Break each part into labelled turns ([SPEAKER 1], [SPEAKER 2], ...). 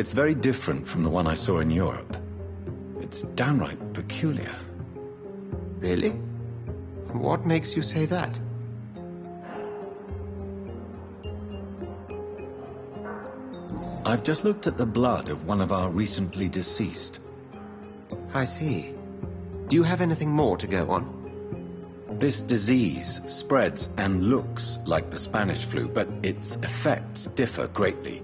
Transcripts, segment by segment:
[SPEAKER 1] It's very different from the one I saw in Europe. It's downright peculiar.
[SPEAKER 2] Really? What makes you say that?
[SPEAKER 1] I've just looked at the blood of one of our recently deceased.
[SPEAKER 2] I see. Do you have anything more to go on?
[SPEAKER 1] This disease spreads and looks like the Spanish flu, but its effects differ greatly.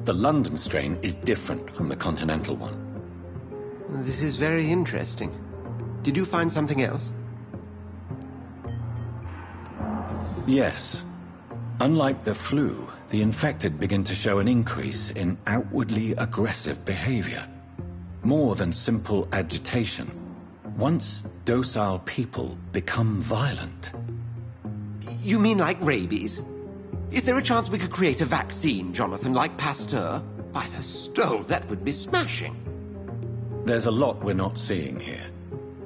[SPEAKER 1] The London strain is different from the continental one.
[SPEAKER 2] This is very interesting. Did you find something else?
[SPEAKER 1] Yes. Unlike the flu, the infected begin to show an increase in outwardly aggressive behavior. More than simple agitation. Once docile people become violent.
[SPEAKER 2] You mean like rabies? Is there a chance we could create a vaccine, Jonathan, like Pasteur? By the stove, that would be smashing.
[SPEAKER 1] There's a lot we're not seeing here.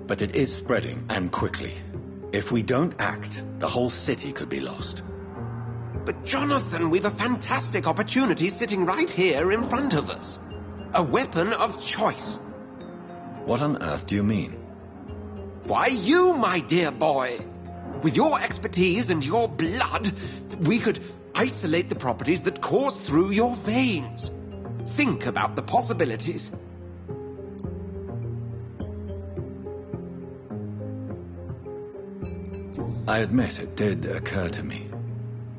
[SPEAKER 1] But it is spreading, and quickly. If we don't act, the whole city could be lost.
[SPEAKER 2] But Jonathan, we've a fantastic opportunity sitting right here in front of us. A weapon of choice.
[SPEAKER 1] What on earth do you mean?
[SPEAKER 2] Why, you, my dear boy. With your expertise and your blood, we could isolate the properties that course through your veins. Think about the possibilities.
[SPEAKER 1] I admit it did occur to me.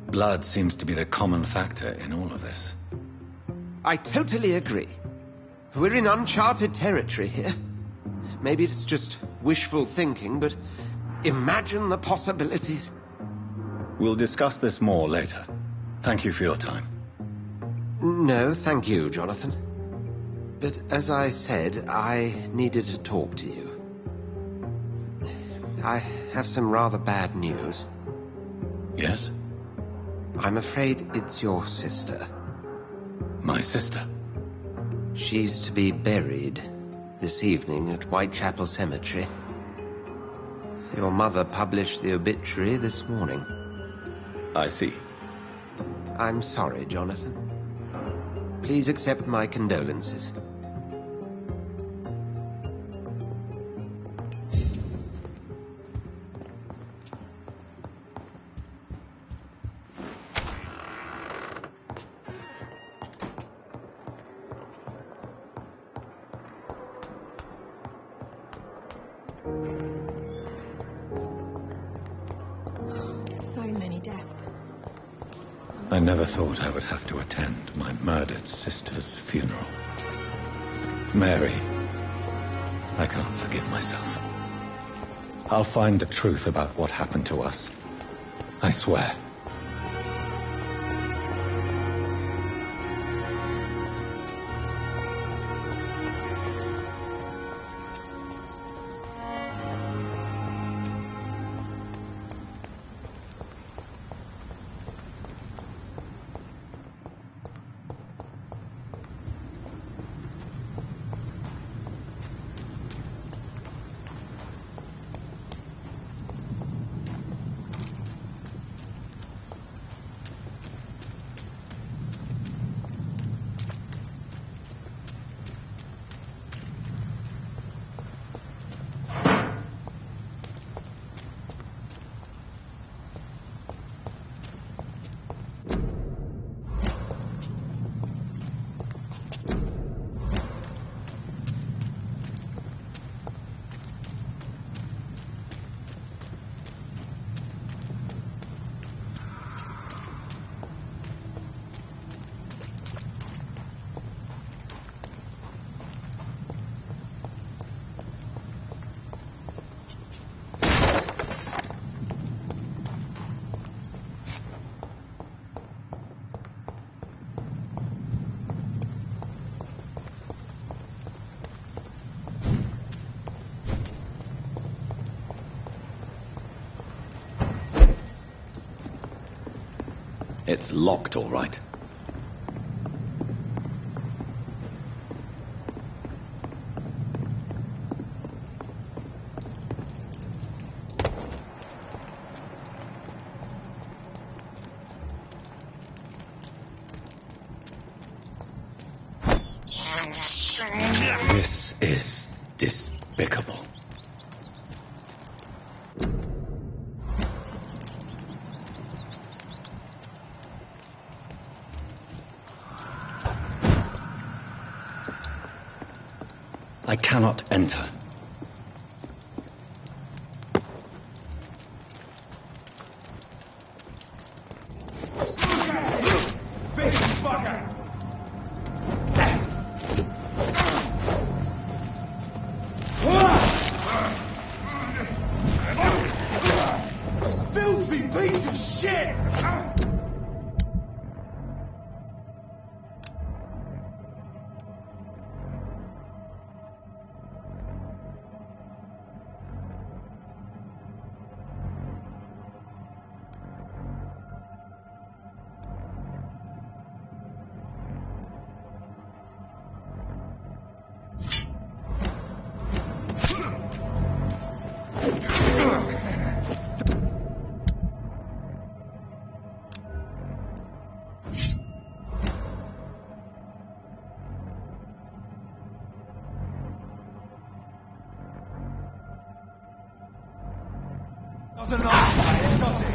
[SPEAKER 1] Blood seems to be the common factor in all of this.
[SPEAKER 2] I totally agree. We're in uncharted territory here. Maybe it's just wishful thinking, but imagine the possibilities.
[SPEAKER 1] We'll discuss this more later. Thank you for your time.
[SPEAKER 2] No, thank you, Jonathan. But as I said, I needed to talk to you. I have some rather bad news.
[SPEAKER 1] Yes?
[SPEAKER 2] I'm afraid it's your sister.
[SPEAKER 1] My sister?
[SPEAKER 2] She's to be buried this evening at Whitechapel Cemetery. Your mother published the obituary this morning.
[SPEAKER 1] I see.
[SPEAKER 2] I'm sorry, Jonathan. Please accept my condolences.
[SPEAKER 3] So many deaths.
[SPEAKER 1] I never thought I would have to attend my murdered sister's funeral. Mary, I can't forgive myself. I'll find the truth about what happened to us. I swear. It's locked, all right. I cannot enter.
[SPEAKER 4] Filthy piece of shit! Doesn't matter, does it?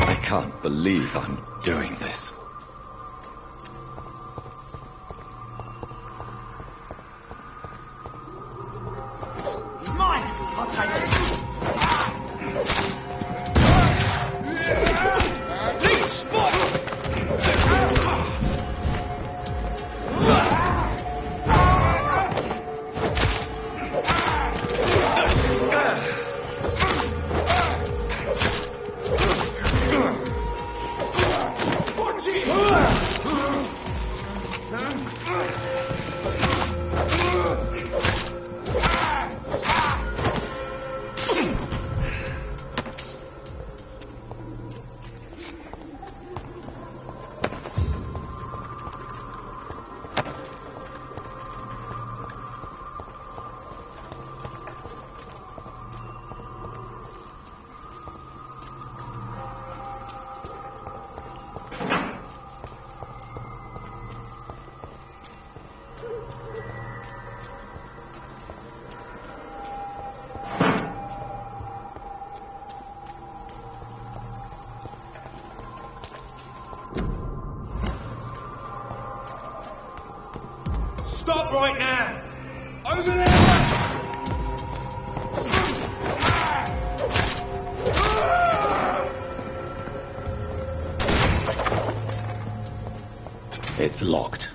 [SPEAKER 1] I can't believe I'm doing this.
[SPEAKER 4] Mine! I'll take it! Leech spot! Watch it!
[SPEAKER 1] It's locked.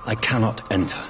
[SPEAKER 1] I cannot enter.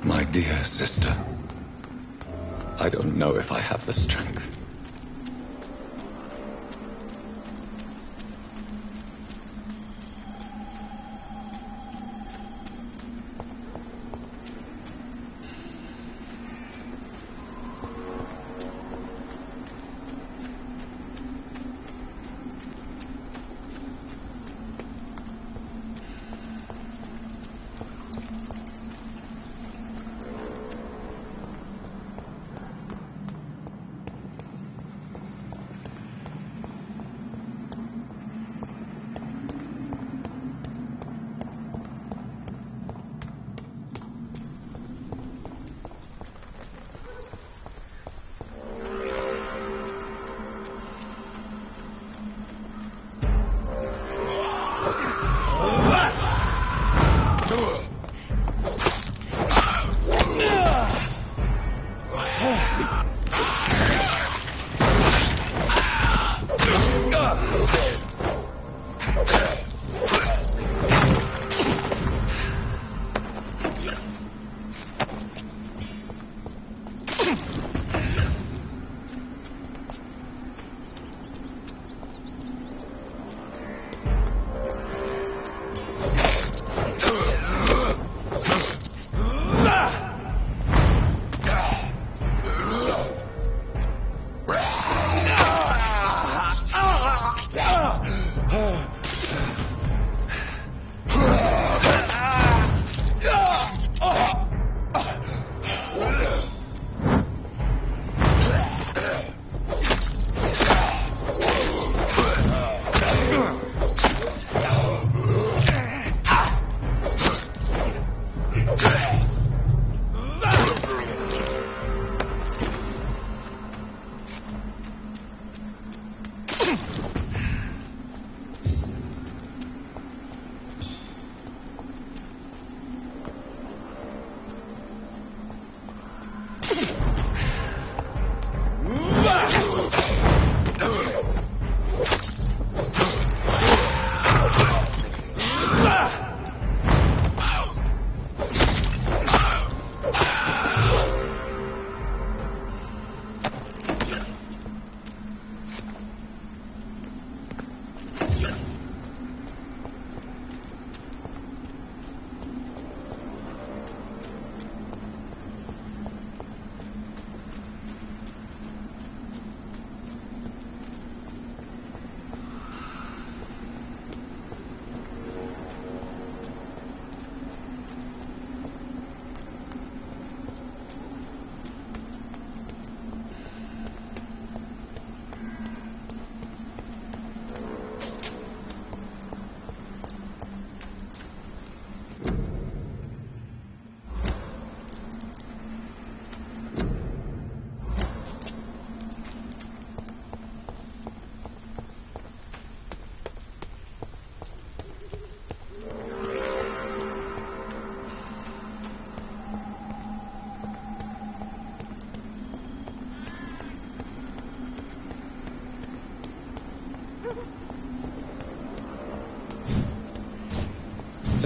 [SPEAKER 1] My dear sister, I don't know if I have the strength.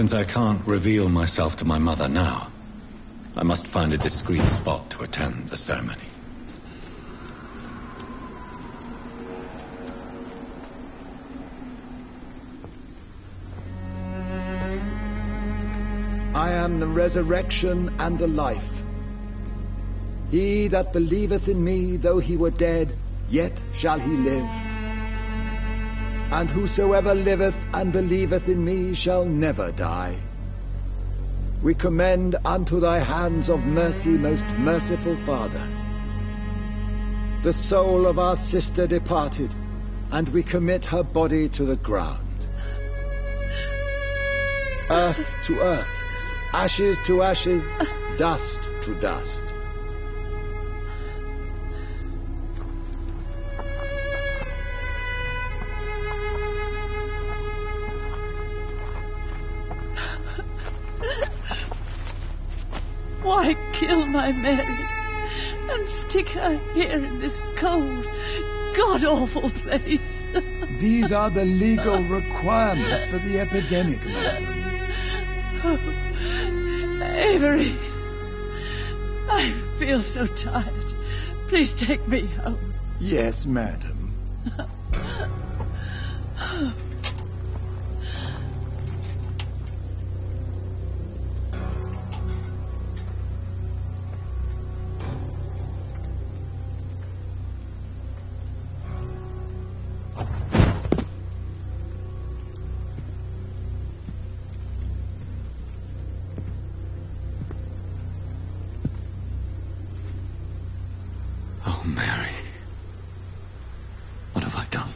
[SPEAKER 1] Since I can't reveal myself to my mother now, I must find a discreet spot to attend the ceremony.
[SPEAKER 5] I am the resurrection and the life. He that believeth in me, though he were dead, yet shall he live. And whosoever liveth and believeth in me shall never die. We commend unto thy hands of mercy, most merciful Father, the soul of our sister departed, and we commit her body to the ground. Earth to earth, ashes to ashes, dust to dust.
[SPEAKER 6] Why kill my Mary and stick her here in this cold, god-awful place?
[SPEAKER 5] These are the legal requirements for the epidemic, madam.
[SPEAKER 6] Oh, Avery, I feel so tired. Please take me home.
[SPEAKER 5] Yes, madam.
[SPEAKER 1] Oh, Mary. What have I done?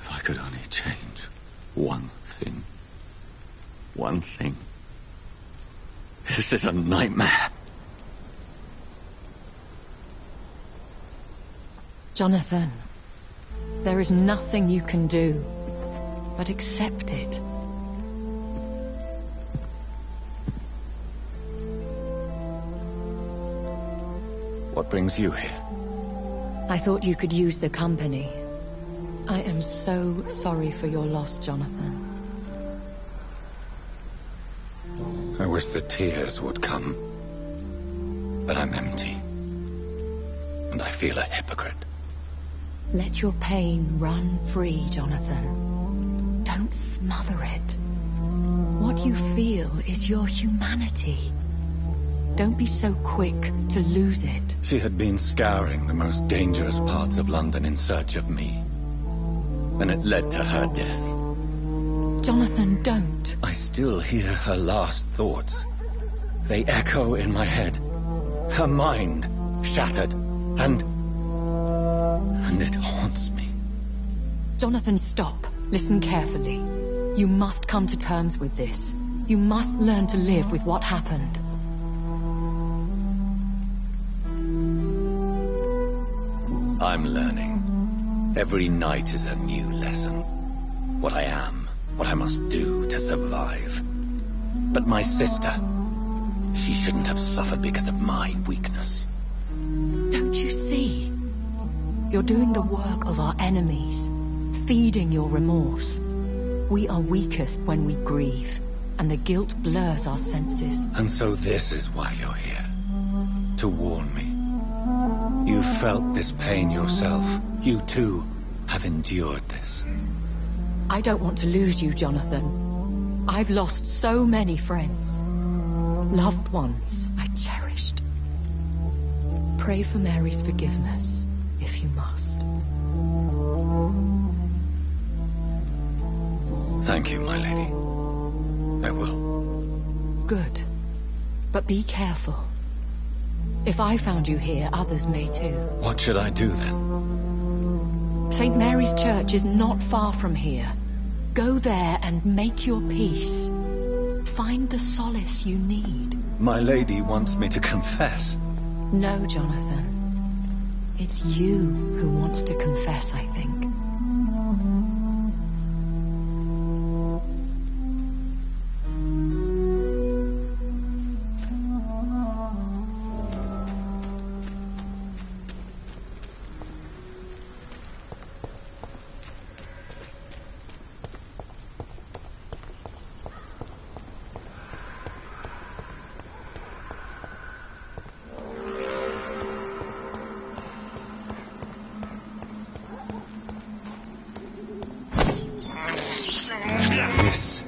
[SPEAKER 1] If I could only change one thing. One thing. This is a nightmare.
[SPEAKER 7] Jonathan, there is nothing you can do but accept it.
[SPEAKER 1] What brings you here?
[SPEAKER 7] I thought you could use the company. I am so sorry for your loss, Jonathan.
[SPEAKER 1] I wish the tears would come. But I'm empty. And I feel a hypocrite.
[SPEAKER 7] Let your pain run free, Jonathan. Don't smother it. What you feel is your humanity. Don't be so quick to lose it.
[SPEAKER 1] She had been scouring the most dangerous parts of London in search of me. And it led to her death.
[SPEAKER 7] Jonathan, don't.
[SPEAKER 1] I still hear her last thoughts. They echo in my head. Her mind shattered. And it haunts me.
[SPEAKER 7] Jonathan, stop. Listen carefully. You must come to terms with this. You must learn to live with what happened.
[SPEAKER 1] I'm learning. Every night is a new lesson. What I am, what I must do to survive. But my sister, she shouldn't have suffered because of my weakness.
[SPEAKER 7] Don't you see? You're doing the work of our enemies, feeding your remorse. We are weakest when we grieve, and the guilt blurs our senses.
[SPEAKER 1] And so this is why you're here. To warn me. You felt this pain yourself. You too have endured this.
[SPEAKER 7] I don't want to lose you, Jonathan. I've lost so many friends. Loved ones I cherished. Pray for Mary's forgiveness, if you must.
[SPEAKER 1] Thank you, my lady. I will.
[SPEAKER 7] Good. But be careful. If I found you here, others may too.
[SPEAKER 1] What should I do then?
[SPEAKER 7] St. Mary's Church is not far from here. Go there and make your peace. Find the solace you need.
[SPEAKER 1] My lady wants me to confess.
[SPEAKER 7] No, Jonathan. It's you who wants to confess, I think.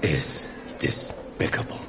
[SPEAKER 1] is despicable.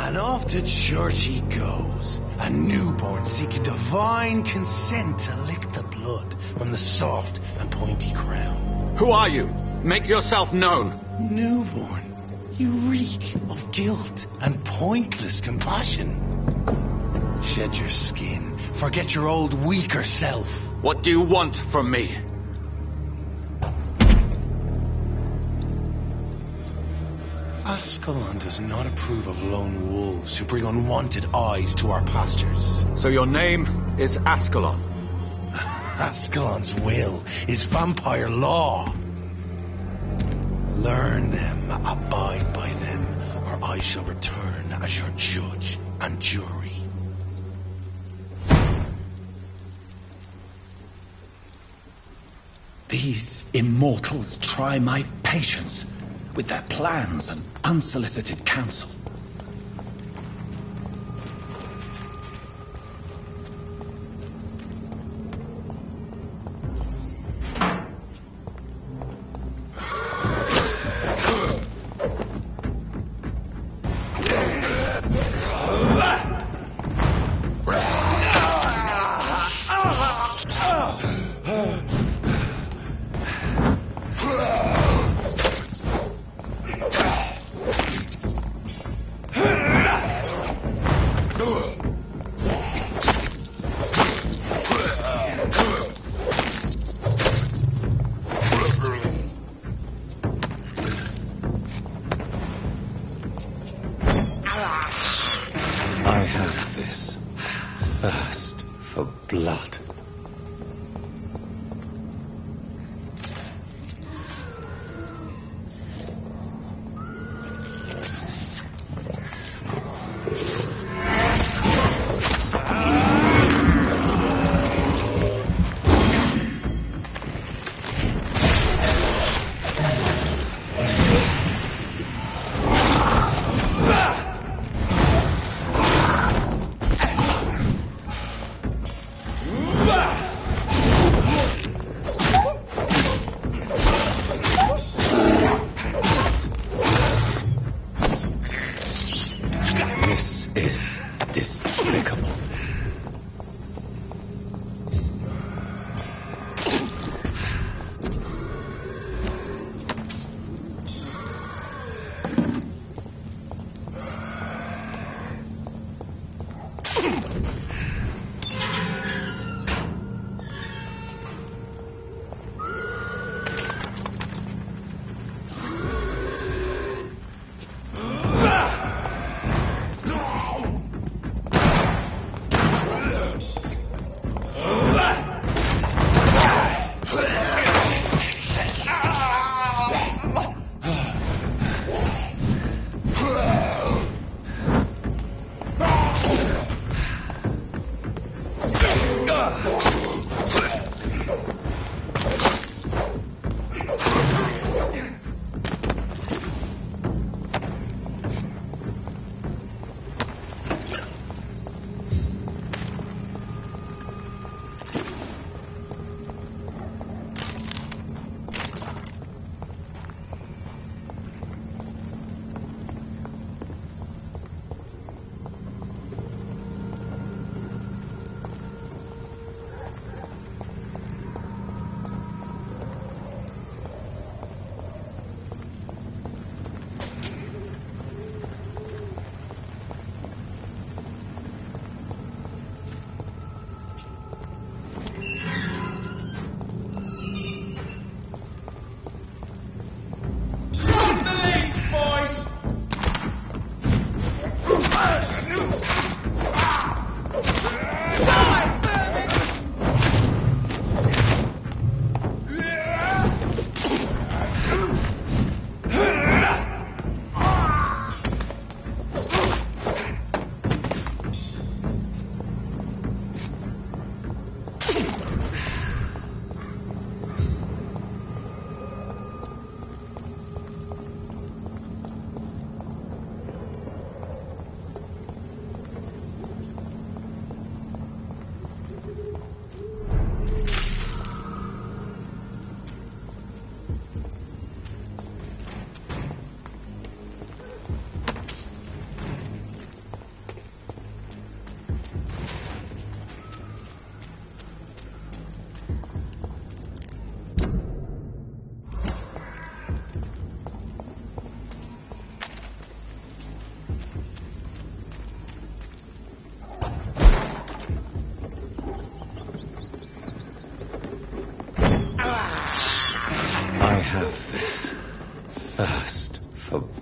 [SPEAKER 8] And off to church he goes, a newborn seeking divine consent to lick the blood from the soft and pointy crown.
[SPEAKER 1] Who are you? Make yourself known.
[SPEAKER 8] Newborn, you reek of guilt and pointless compassion. Shed your skin, forget your old weaker self.
[SPEAKER 1] What do you want from me?
[SPEAKER 8] Ascalon does not approve of lone wolves who bring unwanted eyes to our pastures.
[SPEAKER 1] So your name is Ascalon?
[SPEAKER 8] Ascalon's will is vampire law. Learn them, abide by them, or I shall return as your judge and jury.
[SPEAKER 9] These immortals try my patience with their plans and unsolicited counsel.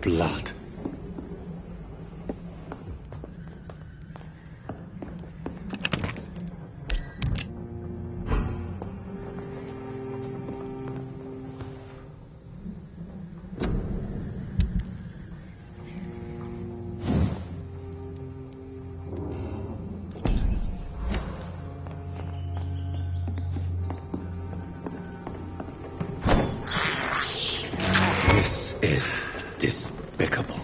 [SPEAKER 9] blood. This is despicable.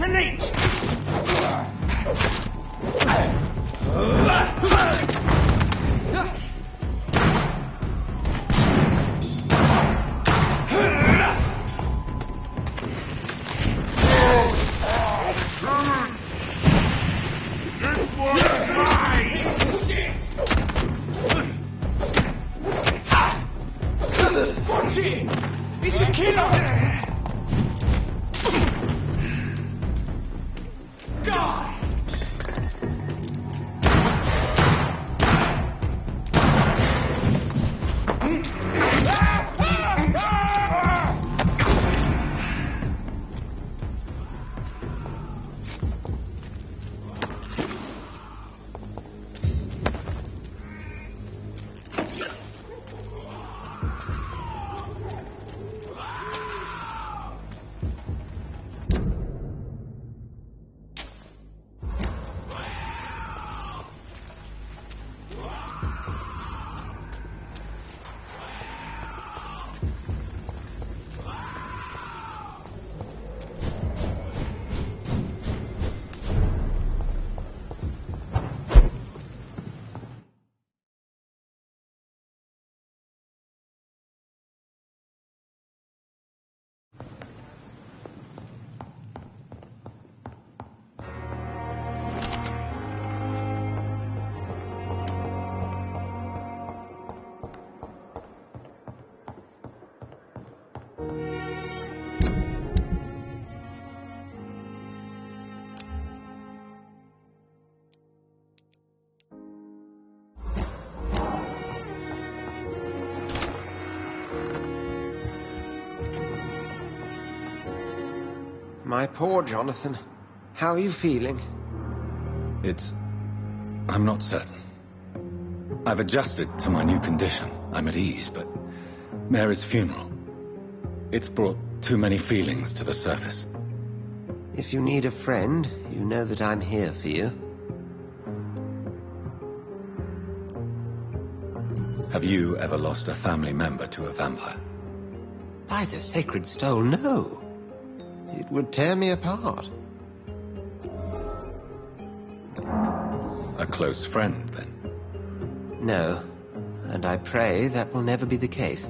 [SPEAKER 4] an inch! Watch it! It's a killer! Die!
[SPEAKER 2] My poor Jonathan. How are you feeling?
[SPEAKER 1] I'm not certain. I've adjusted to my new condition. I'm at ease, but Mary's funeral, it's brought too many feelings to the surface.
[SPEAKER 2] If you need a friend, you know that I'm here for you.
[SPEAKER 1] Have you ever lost a family member to a vampire?
[SPEAKER 2] By the sacred stole, no. It would tear me apart.
[SPEAKER 1] A close friend, then?
[SPEAKER 2] No, and I pray that will never be the case.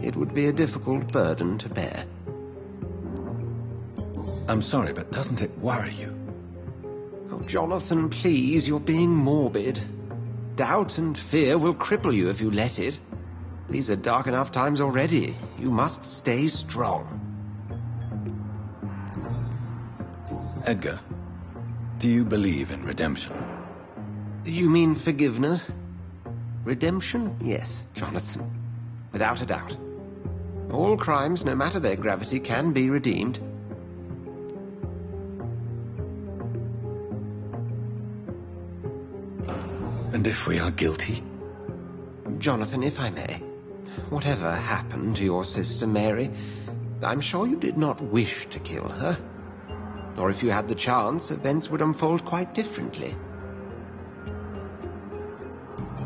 [SPEAKER 2] It would be a difficult burden to bear.
[SPEAKER 1] I'm sorry, but doesn't it worry you?
[SPEAKER 2] Oh, Jonathan, please, you're being morbid. Doubt and fear will cripple you if you let it. These are dark enough times already. You must stay strong.
[SPEAKER 1] Edgar, do you believe in redemption?
[SPEAKER 2] You mean forgiveness? Redemption? Yes, Jonathan. Without a doubt. All crimes, no matter their gravity, can be redeemed.
[SPEAKER 1] And if we are guilty?
[SPEAKER 2] Jonathan, if I may, whatever happened to your sister Mary, I'm sure you did not wish to kill her. Or if you had the chance, events would unfold quite differently.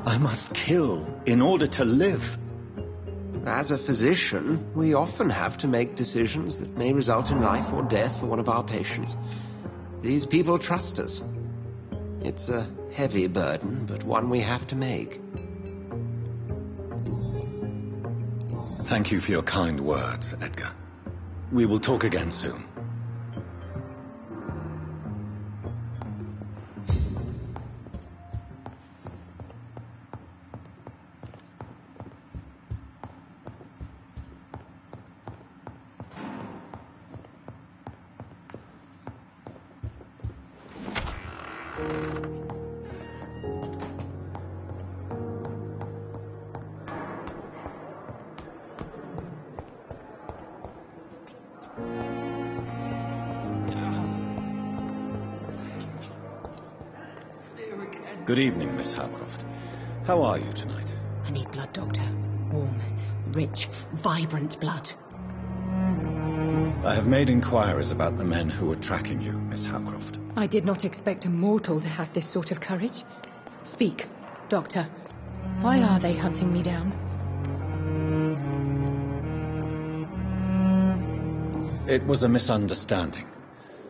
[SPEAKER 1] I must kill in order to live.
[SPEAKER 2] As a physician, we often have to make decisions that may result in life or death for one of our patients. These people trust us. It's a heavy burden, but one we have to make.
[SPEAKER 1] Thank you for your kind words, Edgar. We will talk again soon. Good evening, Miss Howcroft. How are you tonight?
[SPEAKER 7] I need blood, Doctor. Warm, rich, vibrant blood.
[SPEAKER 1] I have made inquiries about the men who were tracking you, Miss Howcroft.
[SPEAKER 7] I did not expect a mortal to have this sort of courage. Speak, Doctor. Why are they hunting me down?
[SPEAKER 1] It was a misunderstanding.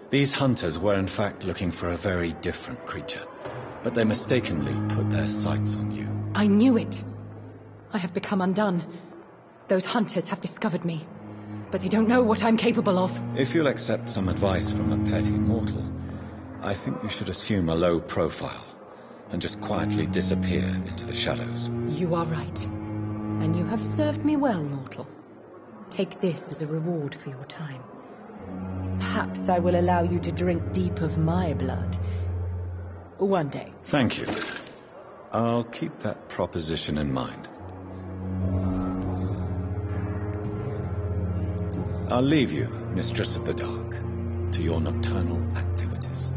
[SPEAKER 1] These hunters were in fact looking for a very different creature, but they mistakenly put their sights on you.
[SPEAKER 7] I knew it. I have become undone. Those hunters have discovered me, but they don't know what I'm capable of.
[SPEAKER 1] If you'll accept some advice from a petty mortal, I think you should assume a low profile and just quietly disappear into the shadows.
[SPEAKER 7] You are right. And you have served me well, mortal. Take this as a reward for your time. Perhaps I will allow you to drink deep of my blood. One day.
[SPEAKER 1] Thank you. I'll keep that proposition in mind. I'll leave you, Mistress of the Dark, to your nocturnal activities.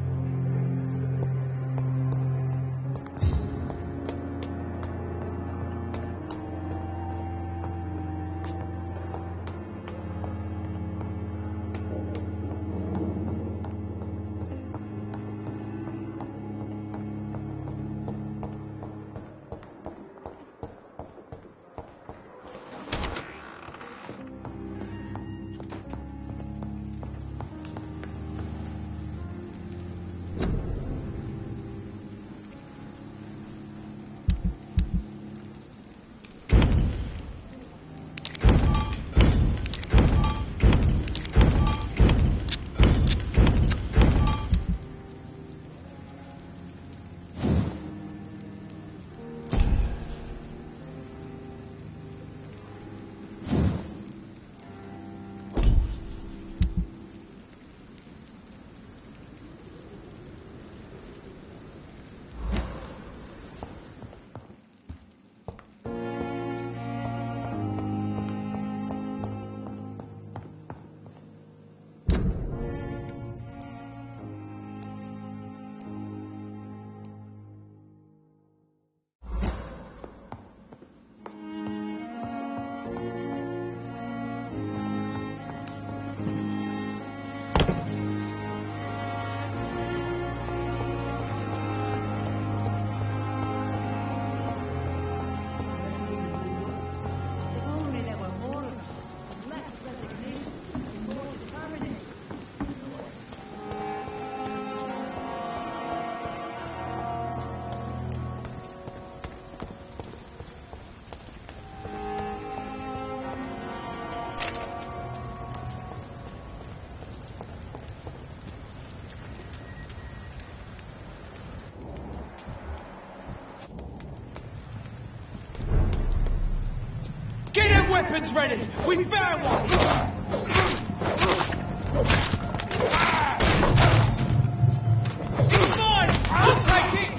[SPEAKER 4] Weapons ready! We found one! It's mine! I'll take it!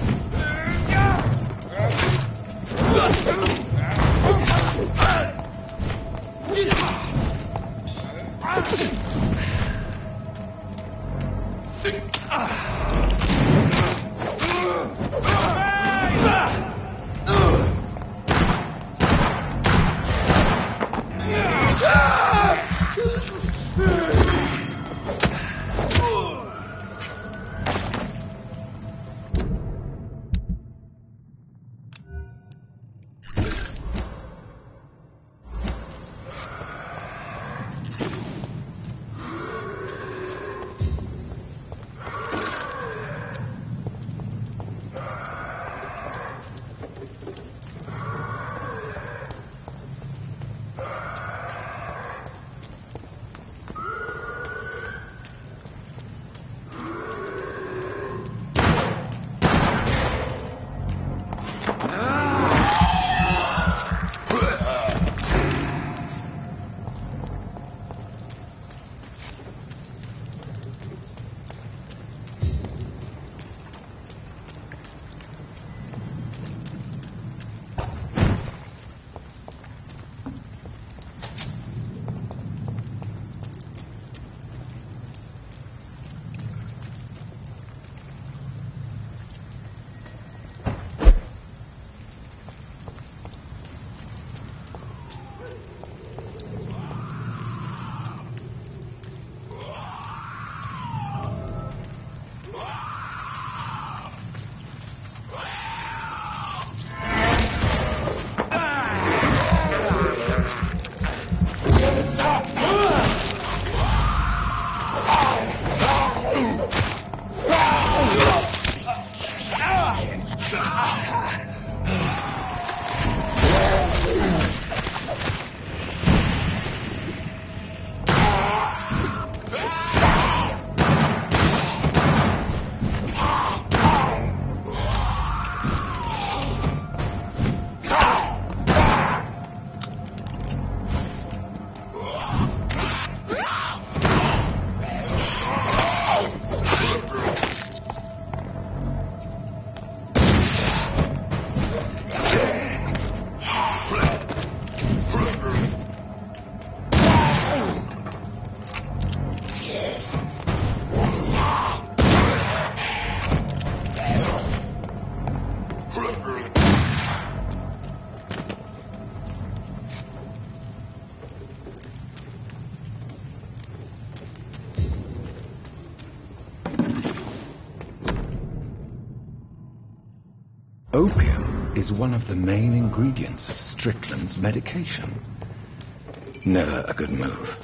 [SPEAKER 1] Opium is one of the main ingredients of Strickland's medication. Never a good move.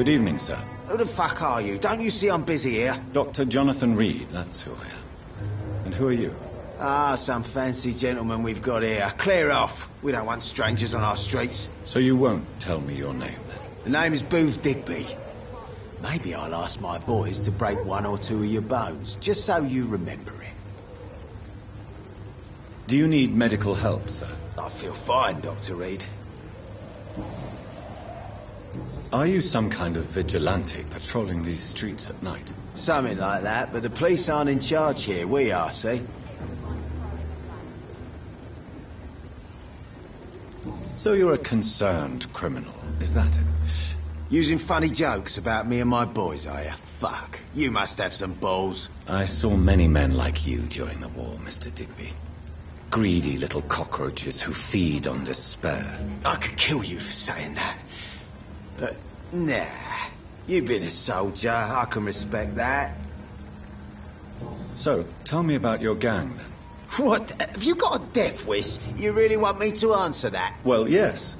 [SPEAKER 1] Good evening, sir.
[SPEAKER 8] Who the fuck are you? Don't you see I'm busy here?
[SPEAKER 1] Dr. Jonathan Reed, that's who I am. And who are you?
[SPEAKER 8] Ah, some fancy gentleman we've got here. Clear off. We don't want strangers on our streets.
[SPEAKER 1] So you won't tell me your name, then?
[SPEAKER 8] The name is Booth Digby. Maybe I'll ask my boys to break one or two of your bones, just so you remember it.
[SPEAKER 1] Do you need medical help, sir?
[SPEAKER 8] I feel fine, Dr. Reed.
[SPEAKER 1] Are you some kind of vigilante patrolling these streets at night?
[SPEAKER 8] Something like that, but the police aren't in charge here. We are, see?
[SPEAKER 1] So you're a concerned criminal, is that it?
[SPEAKER 8] Using funny jokes about me and my boys, are you? Fuck. You must have some balls.
[SPEAKER 1] I saw many men like you during the war, Mr. Digby. Greedy little cockroaches who feed on despair.
[SPEAKER 8] I could kill you for saying that. But, nah. You've been a soldier. I can respect that.
[SPEAKER 1] So, tell me about your gang, then.
[SPEAKER 8] What? Have you got a death wish? You really want me to answer that?
[SPEAKER 1] Well, yes.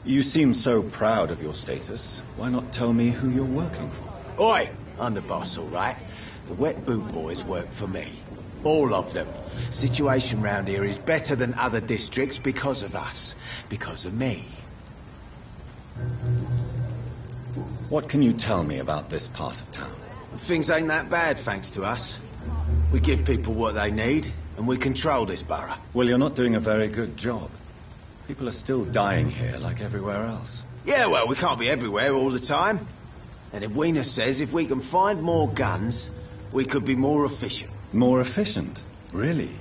[SPEAKER 1] You seem so proud of your status. Why not tell me who you're working for?
[SPEAKER 8] Oi! I'm the boss, all right? The Wet Boot Boys work for me. All of them. Situation round here is better than other districts because of us. Because of me.
[SPEAKER 1] What can you tell me about this part of town?
[SPEAKER 8] Things ain't that bad, thanks to us. We give people what they need, and we control this borough.
[SPEAKER 1] Well, you're not doing a very good job. People are still dying here like everywhere else.
[SPEAKER 8] Yeah, well, we can't be everywhere all the time. And Edwina says if we can find more guns, we could be more efficient.
[SPEAKER 1] More efficient? Really?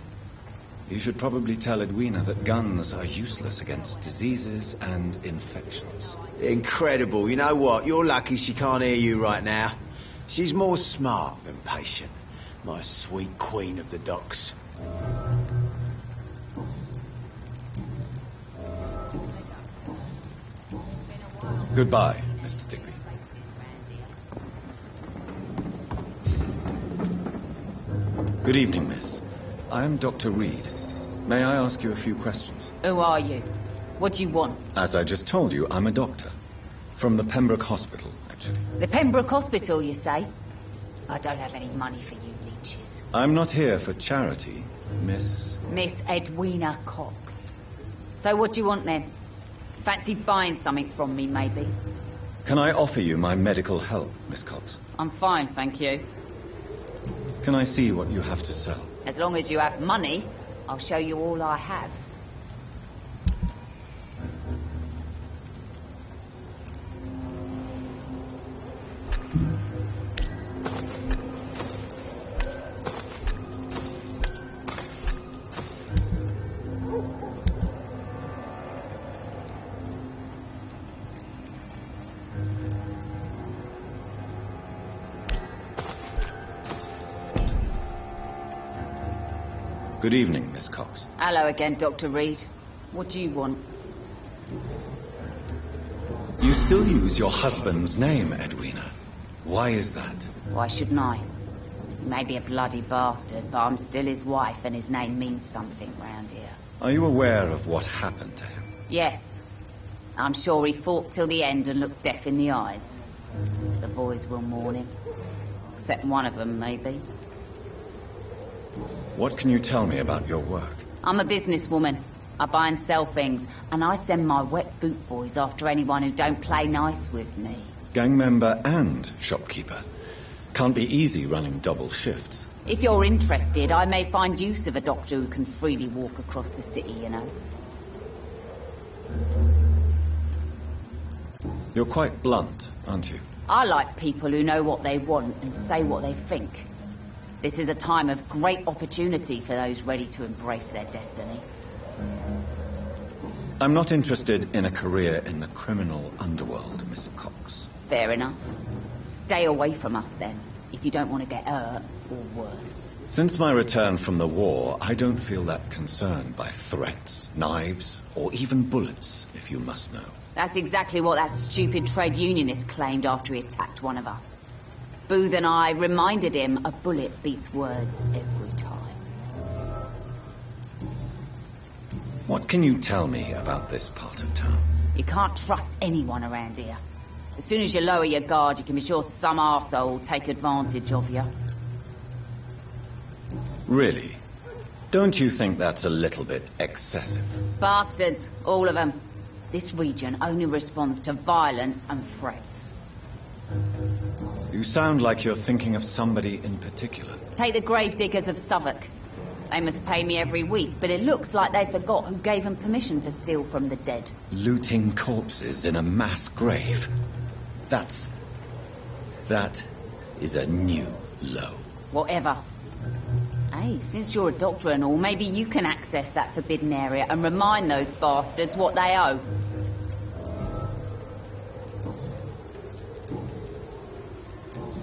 [SPEAKER 1] You should probably tell Edwina that guns are useless against diseases and infections.
[SPEAKER 8] Incredible. You know what? You're lucky she can't hear you right now. She's more smart than patient. My sweet queen of the docks.
[SPEAKER 1] Goodbye, Mr. Digby. Good evening, miss. I am Dr. Reed. May I ask you a few questions?
[SPEAKER 7] Who are you? What do you want?
[SPEAKER 1] As I just told you, I'm a doctor. From the Pembroke Hospital, actually.
[SPEAKER 7] The Pembroke Hospital, you say?
[SPEAKER 10] I don't have any money for you leeches.
[SPEAKER 1] I'm not here for charity, Miss...
[SPEAKER 10] Miss Edwina Cox. So what do you want then? Fancy buying something from me, maybe?
[SPEAKER 1] Can I offer you my medical help, Miss Cox?
[SPEAKER 10] I'm fine, thank you.
[SPEAKER 1] Can I see what you have to sell?
[SPEAKER 10] As long as you have money, I'll show you all I have.
[SPEAKER 1] Good evening, Miss Cox.
[SPEAKER 10] Hello again, Dr. Reed. What do you want?
[SPEAKER 1] You still use your husband's name, Edwina. Why is that?
[SPEAKER 10] Why shouldn't I? He may be a bloody bastard, but I'm still his wife and his name means something round here.
[SPEAKER 1] Are you aware of what happened to him?
[SPEAKER 10] Yes. I'm sure he fought till the end and looked death in the eyes. The boys will mourn him. Except one of them, maybe.
[SPEAKER 1] What can you tell me about your work?
[SPEAKER 10] I'm a businesswoman. I buy and sell things, and I send my wet boot boys after anyone who don't play nice with me.
[SPEAKER 1] Gang member and shopkeeper. Can't be easy running double shifts.
[SPEAKER 10] If you're interested, I may find use of a doctor who can freely walk across the city, you know.
[SPEAKER 1] You're quite blunt, aren't you?
[SPEAKER 10] I like people who know what they want and say what they think. This is a time of great opportunity for those ready to embrace their destiny.
[SPEAKER 1] I'm not interested in a career in the criminal underworld, Miss Cox.
[SPEAKER 10] Fair enough. Stay away from us then, if you don't want to get hurt or worse.
[SPEAKER 1] Since my return from the war, I don't feel that concerned by threats, knives, or even bullets, if you must know.
[SPEAKER 10] That's exactly what that stupid trade unionist claimed after he attacked one of us. Booth and I reminded him a bullet beats words every time.
[SPEAKER 1] What can you tell me about this part of town?
[SPEAKER 10] You can't trust anyone around here. As soon as you lower your guard, you can be sure some arsehole will take advantage of you.
[SPEAKER 1] Really? Don't you think that's a little bit excessive?
[SPEAKER 10] Bastards, all of them. This region only responds to violence and threats.
[SPEAKER 1] You sound like you're thinking of somebody in particular.
[SPEAKER 10] Take the gravediggers of Southwark. They must pay me every week, but it looks like they forgot who gave them permission to steal from the dead.
[SPEAKER 1] Looting corpses in a mass grave. That is a new low.
[SPEAKER 10] Whatever. Hey, since you're a doctor and all, maybe you can access that forbidden area and remind those bastards what they owe.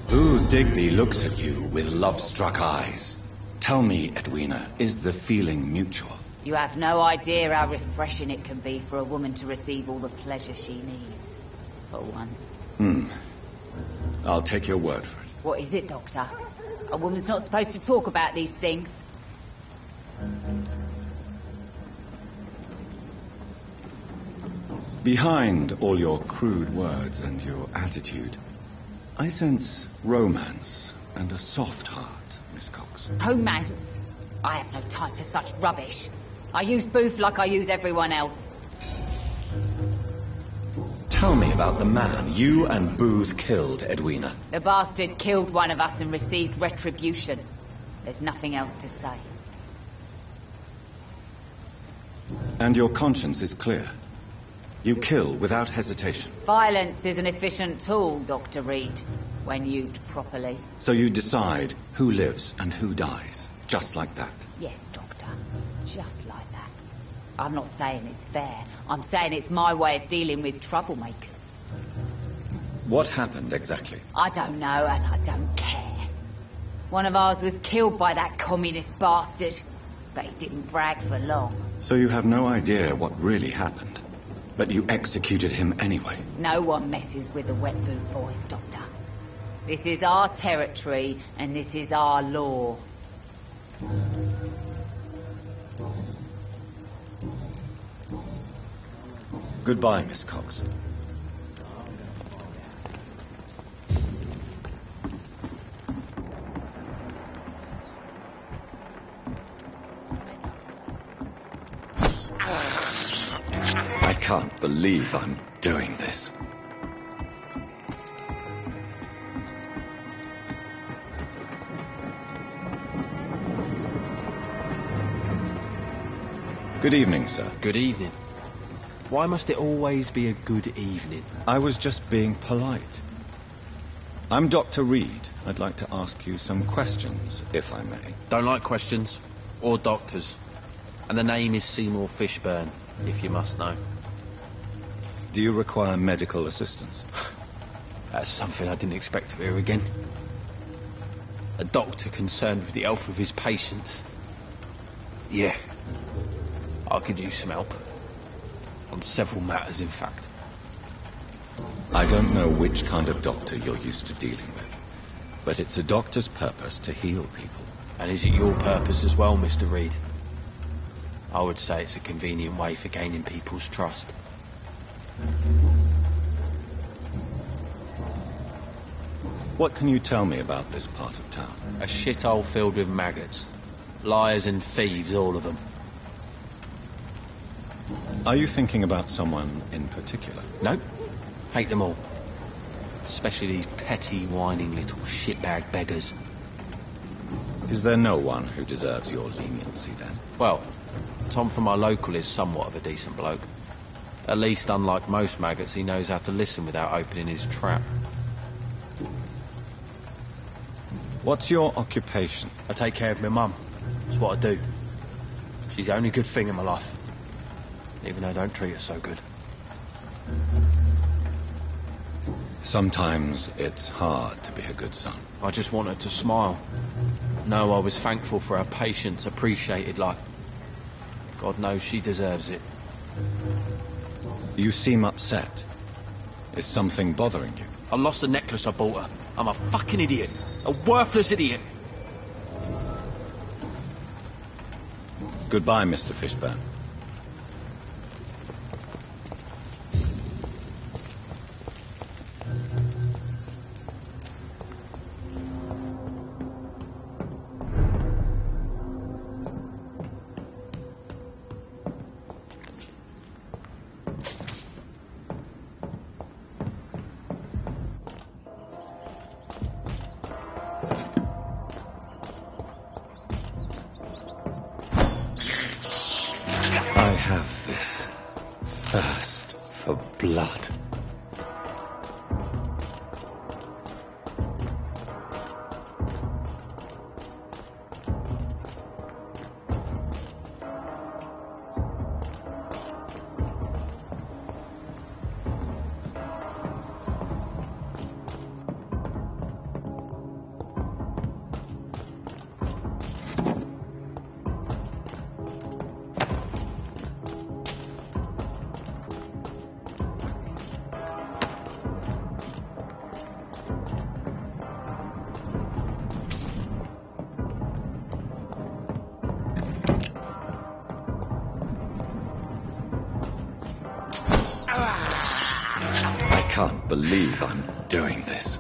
[SPEAKER 1] Booth Digby looks at you with love-struck eyes. Tell me, Edwina, is the feeling mutual?
[SPEAKER 10] You have no idea how refreshing it can be for a woman to receive all the pleasure she needs. For once.
[SPEAKER 1] I'll take your word for it.
[SPEAKER 10] What is it, Doctor? A woman's not supposed to talk about these things.
[SPEAKER 1] Behind all your crude words and your attitude, I sense romance and a soft heart, Miss Cox.
[SPEAKER 10] Romance? I have no time for such rubbish. I use Booth like I use everyone else.
[SPEAKER 1] Tell me about the man you and Booth killed, Edwina.
[SPEAKER 10] The bastard killed one of us and received retribution. There's nothing else to say.
[SPEAKER 1] And your conscience is clear. You kill without hesitation.
[SPEAKER 10] Violence is an efficient tool, Dr. Reed, when used properly.
[SPEAKER 1] So you decide who lives and who dies, just like that?
[SPEAKER 10] Yes, Doctor. Just like that. I'm not saying it's fair. I'm saying it's my way of dealing with troublemakers.
[SPEAKER 1] What happened exactly?
[SPEAKER 10] I don't know, and I don't care. One of ours was killed by that communist bastard, but he didn't brag for long.
[SPEAKER 1] So you have no idea what really happened, but you executed him anyway?
[SPEAKER 10] No one messes with the wet boot boys, Doctor. This is our territory, and this is our law.
[SPEAKER 1] Goodbye, Miss Cox. can't believe I'm doing this. Good evening, sir.
[SPEAKER 11] Good evening. Why must it always be a good evening?
[SPEAKER 1] I was just being polite. I'm Dr. Reed. I'd like to ask you some questions, if I may.
[SPEAKER 11] Don't like questions. Or doctors. And the name is Seymour Fishburne, if you must know.
[SPEAKER 1] Do you require medical assistance?
[SPEAKER 11] That's something I didn't expect to hear again. A doctor concerned with the health of his patients. Yeah. I could use some help. On several matters, in fact.
[SPEAKER 1] I don't know which kind of doctor you're used to dealing with, but it's a doctor's purpose to heal people.
[SPEAKER 11] And is it your purpose as well, Mr. Reed? I would say it's a convenient way for gaining people's trust.
[SPEAKER 1] What can you tell me about this part of town?
[SPEAKER 11] A shithole filled with maggots. Liars and thieves, all of them.
[SPEAKER 1] Are you thinking about someone in particular?
[SPEAKER 11] Nope. Hate them all. Especially these petty, whining little shitbag beggars.
[SPEAKER 1] Is there no one who deserves your leniency, then?
[SPEAKER 11] Well, Tom from our local is somewhat of a decent bloke. At least, unlike most maggots, he knows how to listen without opening his trap.
[SPEAKER 1] What's your occupation?
[SPEAKER 11] I take care of my mum. That's what I do. She's the only good thing in my life. Even though I don't treat her so good.
[SPEAKER 1] Sometimes it's hard to be a good son.
[SPEAKER 11] I just want her to smile. No, I was thankful for her patience, appreciated like... God knows she deserves it.
[SPEAKER 1] You seem upset. Is something bothering you?
[SPEAKER 11] I lost the necklace I bought her. I'm a fucking idiot. A worthless idiot.
[SPEAKER 1] Goodbye, Mr. Fishburne. I have this thirst for blood. I can't believe I'm doing this.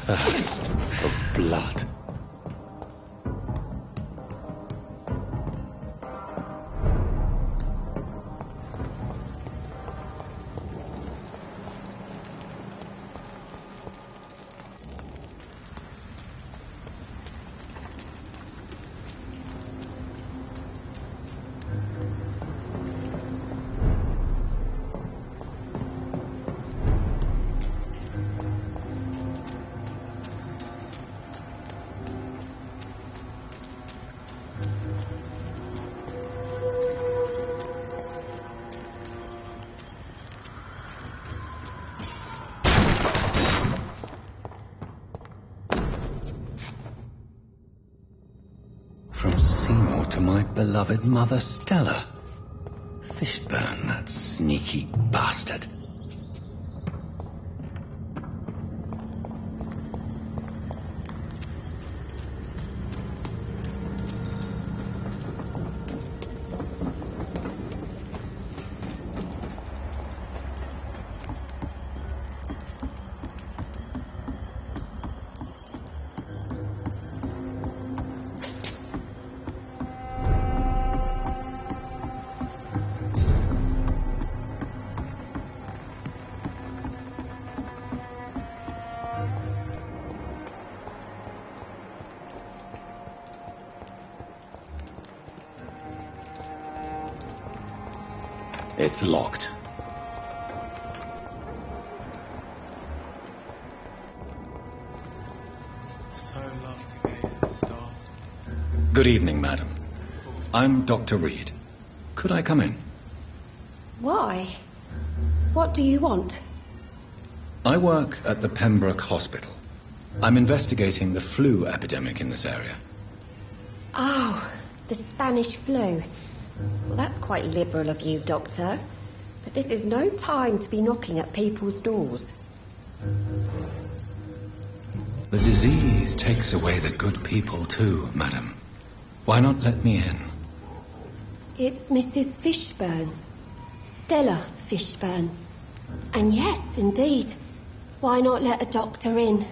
[SPEAKER 1] thirst for blood. From Seymour to my beloved mother Stella. Fishburne, that sneaky bastard. It's locked.
[SPEAKER 11] So love to gaze at the stars.
[SPEAKER 1] Good evening, madam. I'm Dr. Reed. Could I come in?
[SPEAKER 3] Why? What do you want?
[SPEAKER 1] I work at the Pembroke Hospital. I'm investigating the flu epidemic in this area.
[SPEAKER 3] Oh, the Spanish flu. Well, that's quite liberal of you, Doctor. But this is no time to be knocking at people's doors.
[SPEAKER 1] The disease takes away the good people too, madam. Why not let me in?
[SPEAKER 3] It's Mrs. Fishburne. Stella Fishburne. And yes, indeed. Why not let a doctor in?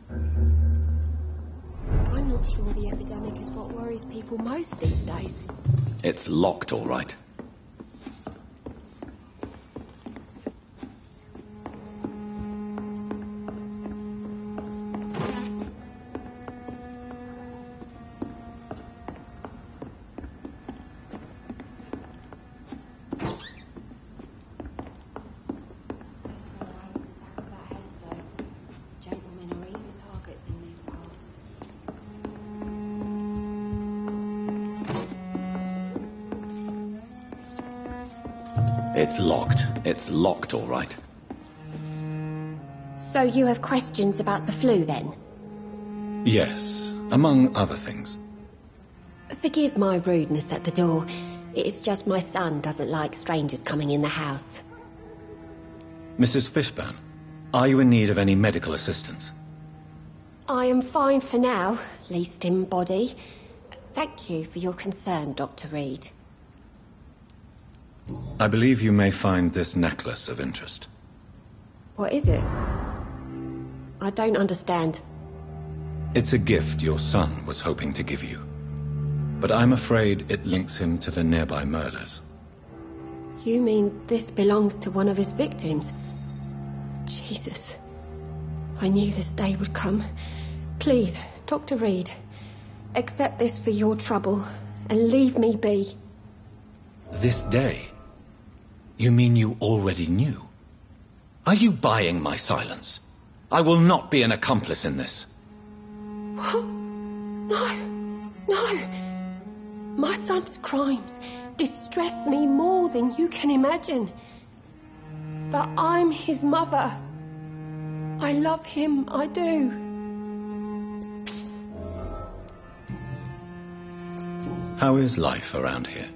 [SPEAKER 3] I'm not sure the epidemic is what worries people most these days.
[SPEAKER 1] It's locked, all right. It's locked. It's locked, all right.
[SPEAKER 3] So you have questions about the flu, then?
[SPEAKER 1] Yes, among other things.
[SPEAKER 3] Forgive my rudeness at the door. It's just my son doesn't like strangers coming in the house.
[SPEAKER 1] Mrs. Fishburne, are you in need of any medical assistance?
[SPEAKER 3] I am fine for now, least in body. Thank you for your concern, Dr. Reed.
[SPEAKER 1] I believe you may find this necklace of interest.
[SPEAKER 3] What is it? I don't understand.
[SPEAKER 1] It's a gift your son was hoping to give you. But I'm afraid it links him to the nearby murders.
[SPEAKER 3] You mean this belongs to one of his victims? Jesus. I knew this day would come. Please, Dr. Reed, accept this for your trouble and leave me be.
[SPEAKER 1] This day? You mean you already knew? Are you buying my silence? I will not be an accomplice in this.
[SPEAKER 3] What? No. My son's crimes distress me more than you can imagine. But I'm his mother. I love him, I do.
[SPEAKER 1] How is life around here?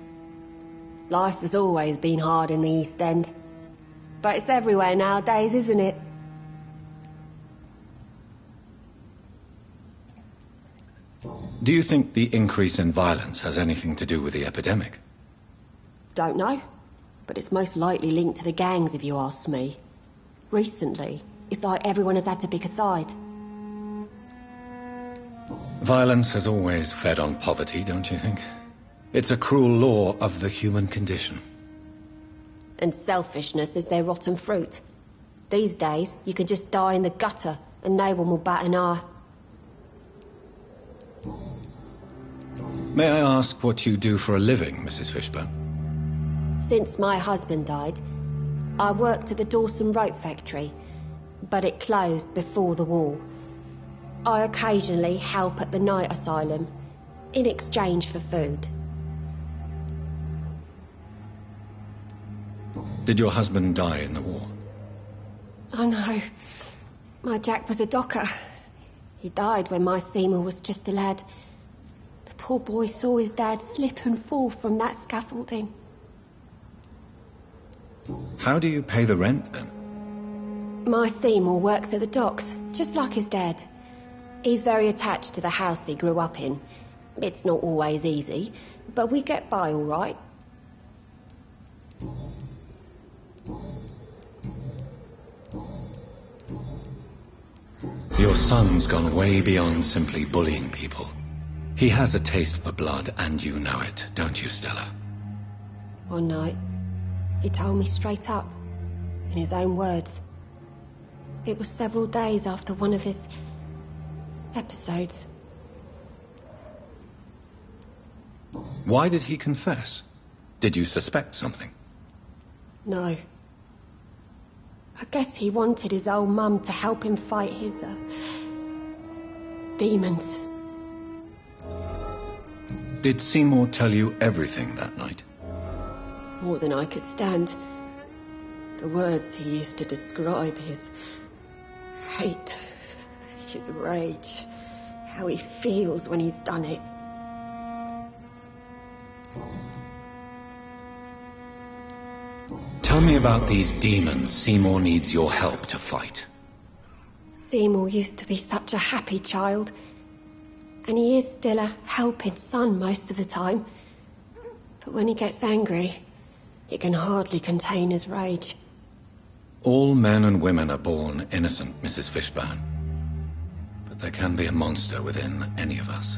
[SPEAKER 3] Life has always been hard in the East End. But it's everywhere nowadays, isn't it?
[SPEAKER 1] Do you think the increase in violence has anything to do with the epidemic?
[SPEAKER 3] Don't know. But it's most likely linked to the gangs, if you ask me. Recently, It's like everyone has had to pick a side.
[SPEAKER 1] Violence has always fed on poverty, don't you think? It's a cruel law of the human condition.
[SPEAKER 3] And selfishness is their rotten fruit. These days, you can just die in the gutter and no one will bat an eye.
[SPEAKER 1] May I ask what you do for a living, Mrs. Fishburne?
[SPEAKER 3] Since my husband died, I worked at the Dawson Rope Factory, but it closed before the war. I occasionally help at the night asylum, in exchange for food.
[SPEAKER 1] Did your husband die in the war?
[SPEAKER 3] Oh no, my Jack was a docker. He died when my Seymour was just a lad. The poor boy saw his dad slip and fall from that scaffolding.
[SPEAKER 1] How do you pay the rent, then?
[SPEAKER 3] My Seymour works at the docks, just like his dad. He's very attached to the house he grew up in. It's not always easy, but we get by all right.
[SPEAKER 1] Your son's gone way beyond simply bullying people. He has a taste for blood, and you know it, don't you, Stella?
[SPEAKER 3] One night, he told me straight up, in his own words. It was several days after one of his episodes.
[SPEAKER 1] Why did he confess? Did you suspect something?
[SPEAKER 3] No. I guess he wanted his old mum to help him fight his demons.
[SPEAKER 1] Did Seymour tell you everything that night?
[SPEAKER 3] More than I could stand. The words he used to describe his hate, his rage, how he feels when he's done it.
[SPEAKER 1] Tell me about these demons Seymour needs your help to fight.
[SPEAKER 3] Seymour used to be such a happy child, and he is still a helping son most of the time. But when he gets angry, he can hardly contain his rage.
[SPEAKER 1] All men and women are born innocent, Mrs. Fishburne. But there can be a monster within any of us.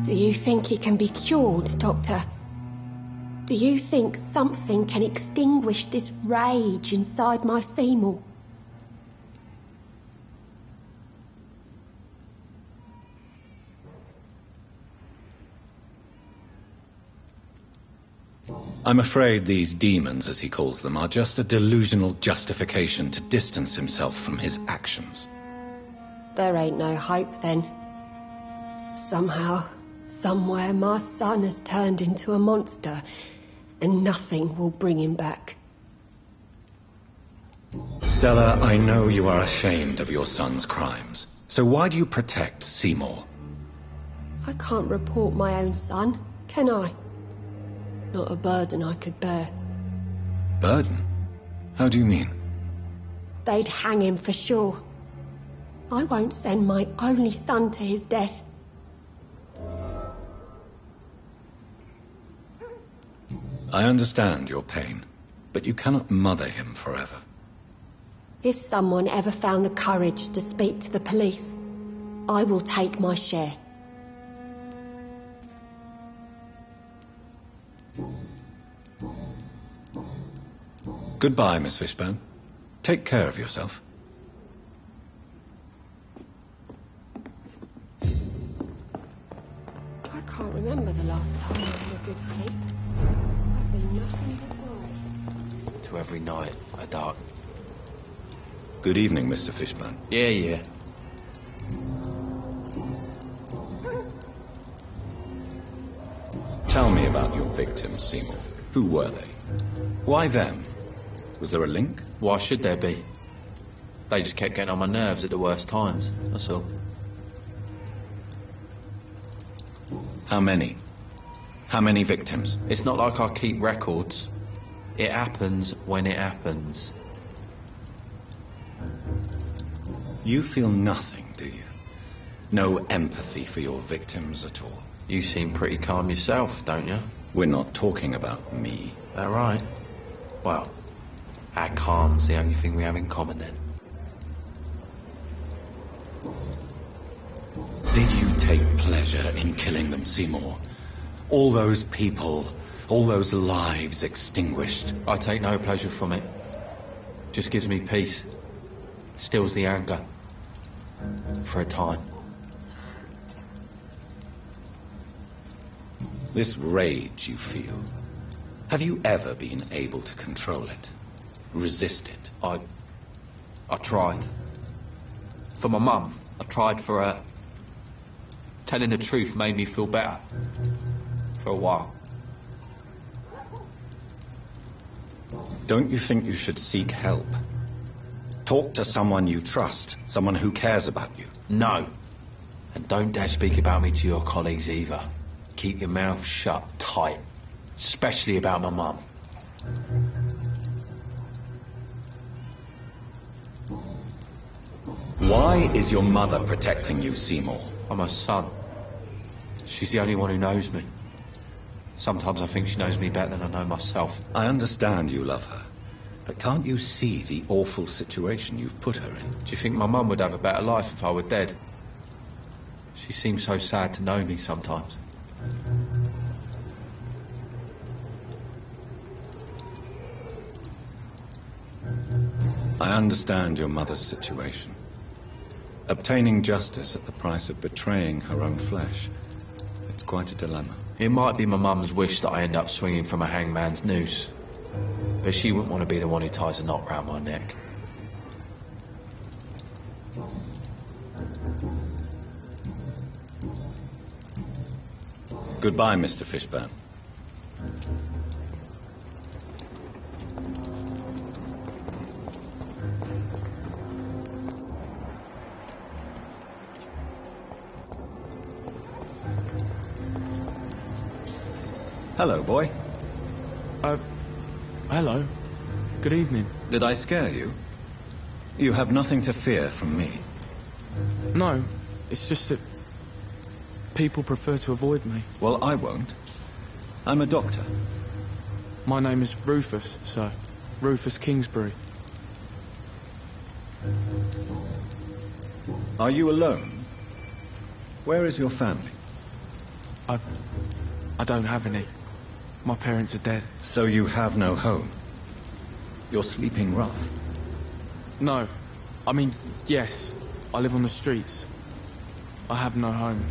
[SPEAKER 3] Do you think he can be cured, Doctor? Do you think something can extinguish this rage inside my Seymour?
[SPEAKER 1] I'm afraid these demons, as he calls them, are just a delusional justification to distance himself from his actions.
[SPEAKER 3] There ain't no hope, then. Somehow, somewhere, my son has turned into a monster, and nothing will bring him back.
[SPEAKER 1] Stella, I know you are ashamed of your son's crimes. So why do you protect Seymour?
[SPEAKER 3] I can't report my own son, can I? Not a burden I could bear.
[SPEAKER 1] Burden? How do you mean?
[SPEAKER 3] They'd hang him for sure. I won't send my only son to his death.
[SPEAKER 1] I understand your pain, but you cannot mother him forever.
[SPEAKER 3] If someone ever found the courage to speak to the police, I will take my share.
[SPEAKER 1] Goodbye, Miss Fishburne. Take care of yourself.
[SPEAKER 3] I can't remember the last time I had a good sleep. I've been nothing but worry.
[SPEAKER 11] To every night, a dark.
[SPEAKER 1] Good evening, Mr. Fishburne.
[SPEAKER 11] Yeah.
[SPEAKER 1] Tell me about your victims, Seymour. Who were they? Why them? Was there a link?
[SPEAKER 11] Why should there be? They just kept getting on my nerves at the worst times, that's all.
[SPEAKER 1] How many? How many victims?
[SPEAKER 11] It's not like I keep records. It happens when it happens.
[SPEAKER 1] You feel nothing, do you? No empathy for your victims at all?
[SPEAKER 11] You seem pretty calm yourself, don't you?
[SPEAKER 1] We're not talking about me.
[SPEAKER 11] That right? Well, our calm's the only thing we have in common then.
[SPEAKER 1] pleasure in killing them, Seymour. All those people, all those lives extinguished.
[SPEAKER 11] I take no pleasure from it. Just gives me peace. Stills the anger. For a time.
[SPEAKER 1] This rage you feel, have you ever been able to control it? Resist it?
[SPEAKER 11] I tried. For my mum, I tried for her. Telling the truth made me feel better. For a while.
[SPEAKER 1] Don't you think you should seek help? Talk to someone you trust, someone who cares about you.
[SPEAKER 11] No. And don't dare speak about me to your colleagues either. Keep your mouth shut tight. Especially about my mum.
[SPEAKER 1] Why is your mother protecting you, Seymour?
[SPEAKER 11] I'm her son. She's the only one who knows me. Sometimes I think she knows me better than I know myself.
[SPEAKER 1] I understand you love her. But can't you see the awful situation you've put her in?
[SPEAKER 11] Do you think my mum would have a better life if I were dead? She seems so sad to know me sometimes.
[SPEAKER 1] I understand your mother's situation. Obtaining justice at the price of betraying her own flesh. It's quite a dilemma.
[SPEAKER 11] It might be my mum's wish that I end up swinging from a hangman's noose. But she wouldn't want to be the one who ties a knot round my neck.
[SPEAKER 1] Goodbye, Mr. Fishburne. Hello, boy.
[SPEAKER 12] Hello. Good evening.
[SPEAKER 1] Did I scare you? You have nothing to fear from me.
[SPEAKER 12] No, it's just that people prefer to avoid me.
[SPEAKER 1] Well, I won't. I'm a doctor.
[SPEAKER 12] My name is Rufus, sir. Rufus Kingsbury.
[SPEAKER 1] Are you alone? Where is your family?
[SPEAKER 12] I don't have any. My parents are dead.
[SPEAKER 1] So you have no home? You're sleeping rough?
[SPEAKER 12] No. I mean, yes. I live on the streets. I have no home.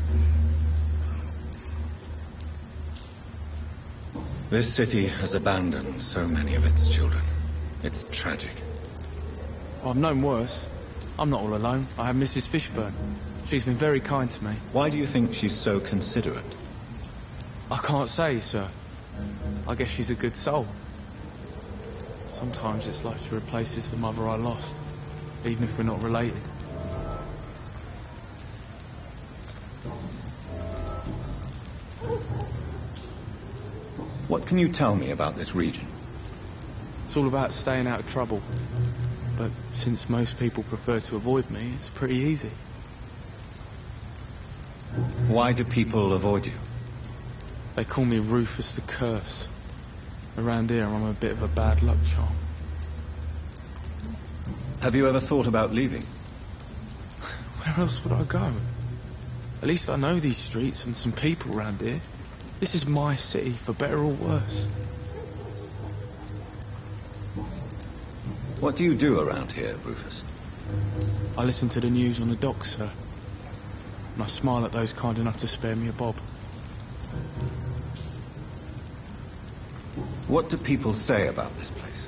[SPEAKER 1] This city has abandoned so many of its children. It's tragic.
[SPEAKER 12] Well, I've known worse. I'm not all alone. I have Mrs. Fishburne. She's been very kind to me.
[SPEAKER 1] Why do you think she's so considerate?
[SPEAKER 12] I can't say, sir. I guess she's a good soul. Sometimes it's like she replaces the mother I lost, even if we're not related.
[SPEAKER 1] What can you tell me about this region?
[SPEAKER 12] It's all about staying out of trouble. But since most people prefer to avoid me, it's pretty easy.
[SPEAKER 1] Why do people avoid you?
[SPEAKER 12] They call me Rufus the Curse. Around here, I'm a bit of a bad luck charm.
[SPEAKER 1] Have you ever thought about leaving?
[SPEAKER 12] Where else would I go? At least I know these streets and some people around here. This is my city, for better or worse.
[SPEAKER 1] What do you do around here, Rufus?
[SPEAKER 12] I listen to the news on the docks, sir. And I smile at those kind enough to spare me a bob.
[SPEAKER 1] What do people say about this place?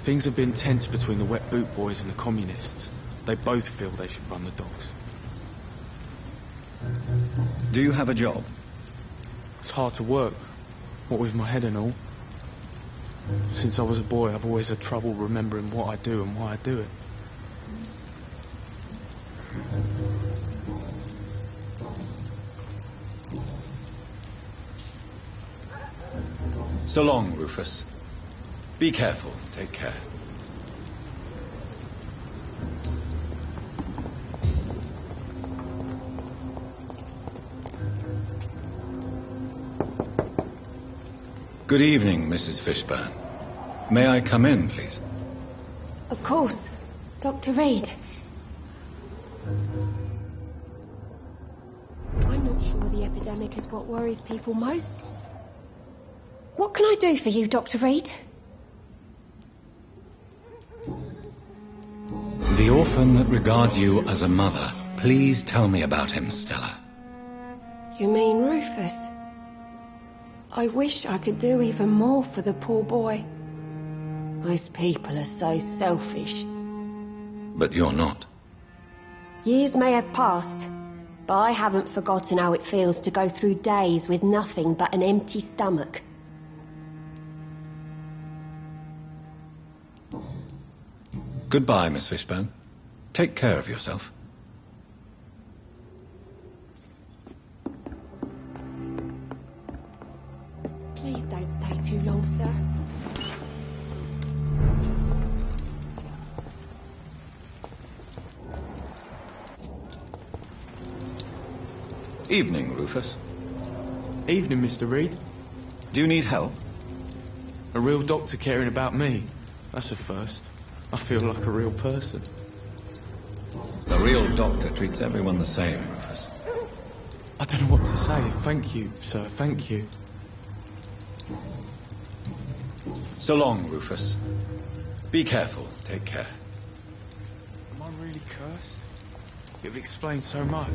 [SPEAKER 12] Things have been tense between the wet boot boys and the communists. They both feel they should run the docks.
[SPEAKER 1] Do you have a job?
[SPEAKER 12] It's hard to work, what with my head and all. Since I was a boy, I've always had trouble remembering what I do and why I do it.
[SPEAKER 1] So long, Rufus. Be careful. Take care. Good evening, Mrs. Fishburne. May I come in, please?
[SPEAKER 3] Of course. Dr. Reed. I'm not epidemic is what worries people most. What can I do for you, Dr. Reed?
[SPEAKER 1] The orphan that regards you as a mother. Please tell me about him, Stella.
[SPEAKER 3] You mean Rufus? I wish I could do even more for the poor boy. Most people are so selfish.
[SPEAKER 1] But you're not.
[SPEAKER 3] Years may have passed, but I haven't forgotten how it feels to go through days with nothing but an empty stomach.
[SPEAKER 1] Goodbye, Miss Fishburne. Take care of yourself.
[SPEAKER 3] Please don't stay too long, sir.
[SPEAKER 1] Evening, Rufus.
[SPEAKER 12] Evening, Mr. Reed.
[SPEAKER 1] Do you need help?
[SPEAKER 12] A real doctor caring about me. That's a first. I feel like a real person.
[SPEAKER 1] The real doctor treats everyone the same, Rufus.
[SPEAKER 12] I don't know what to say. Thank you, sir. Thank you.
[SPEAKER 1] So long, Rufus. Be careful. Take care.
[SPEAKER 12] Am I really cursed? You've explained so much.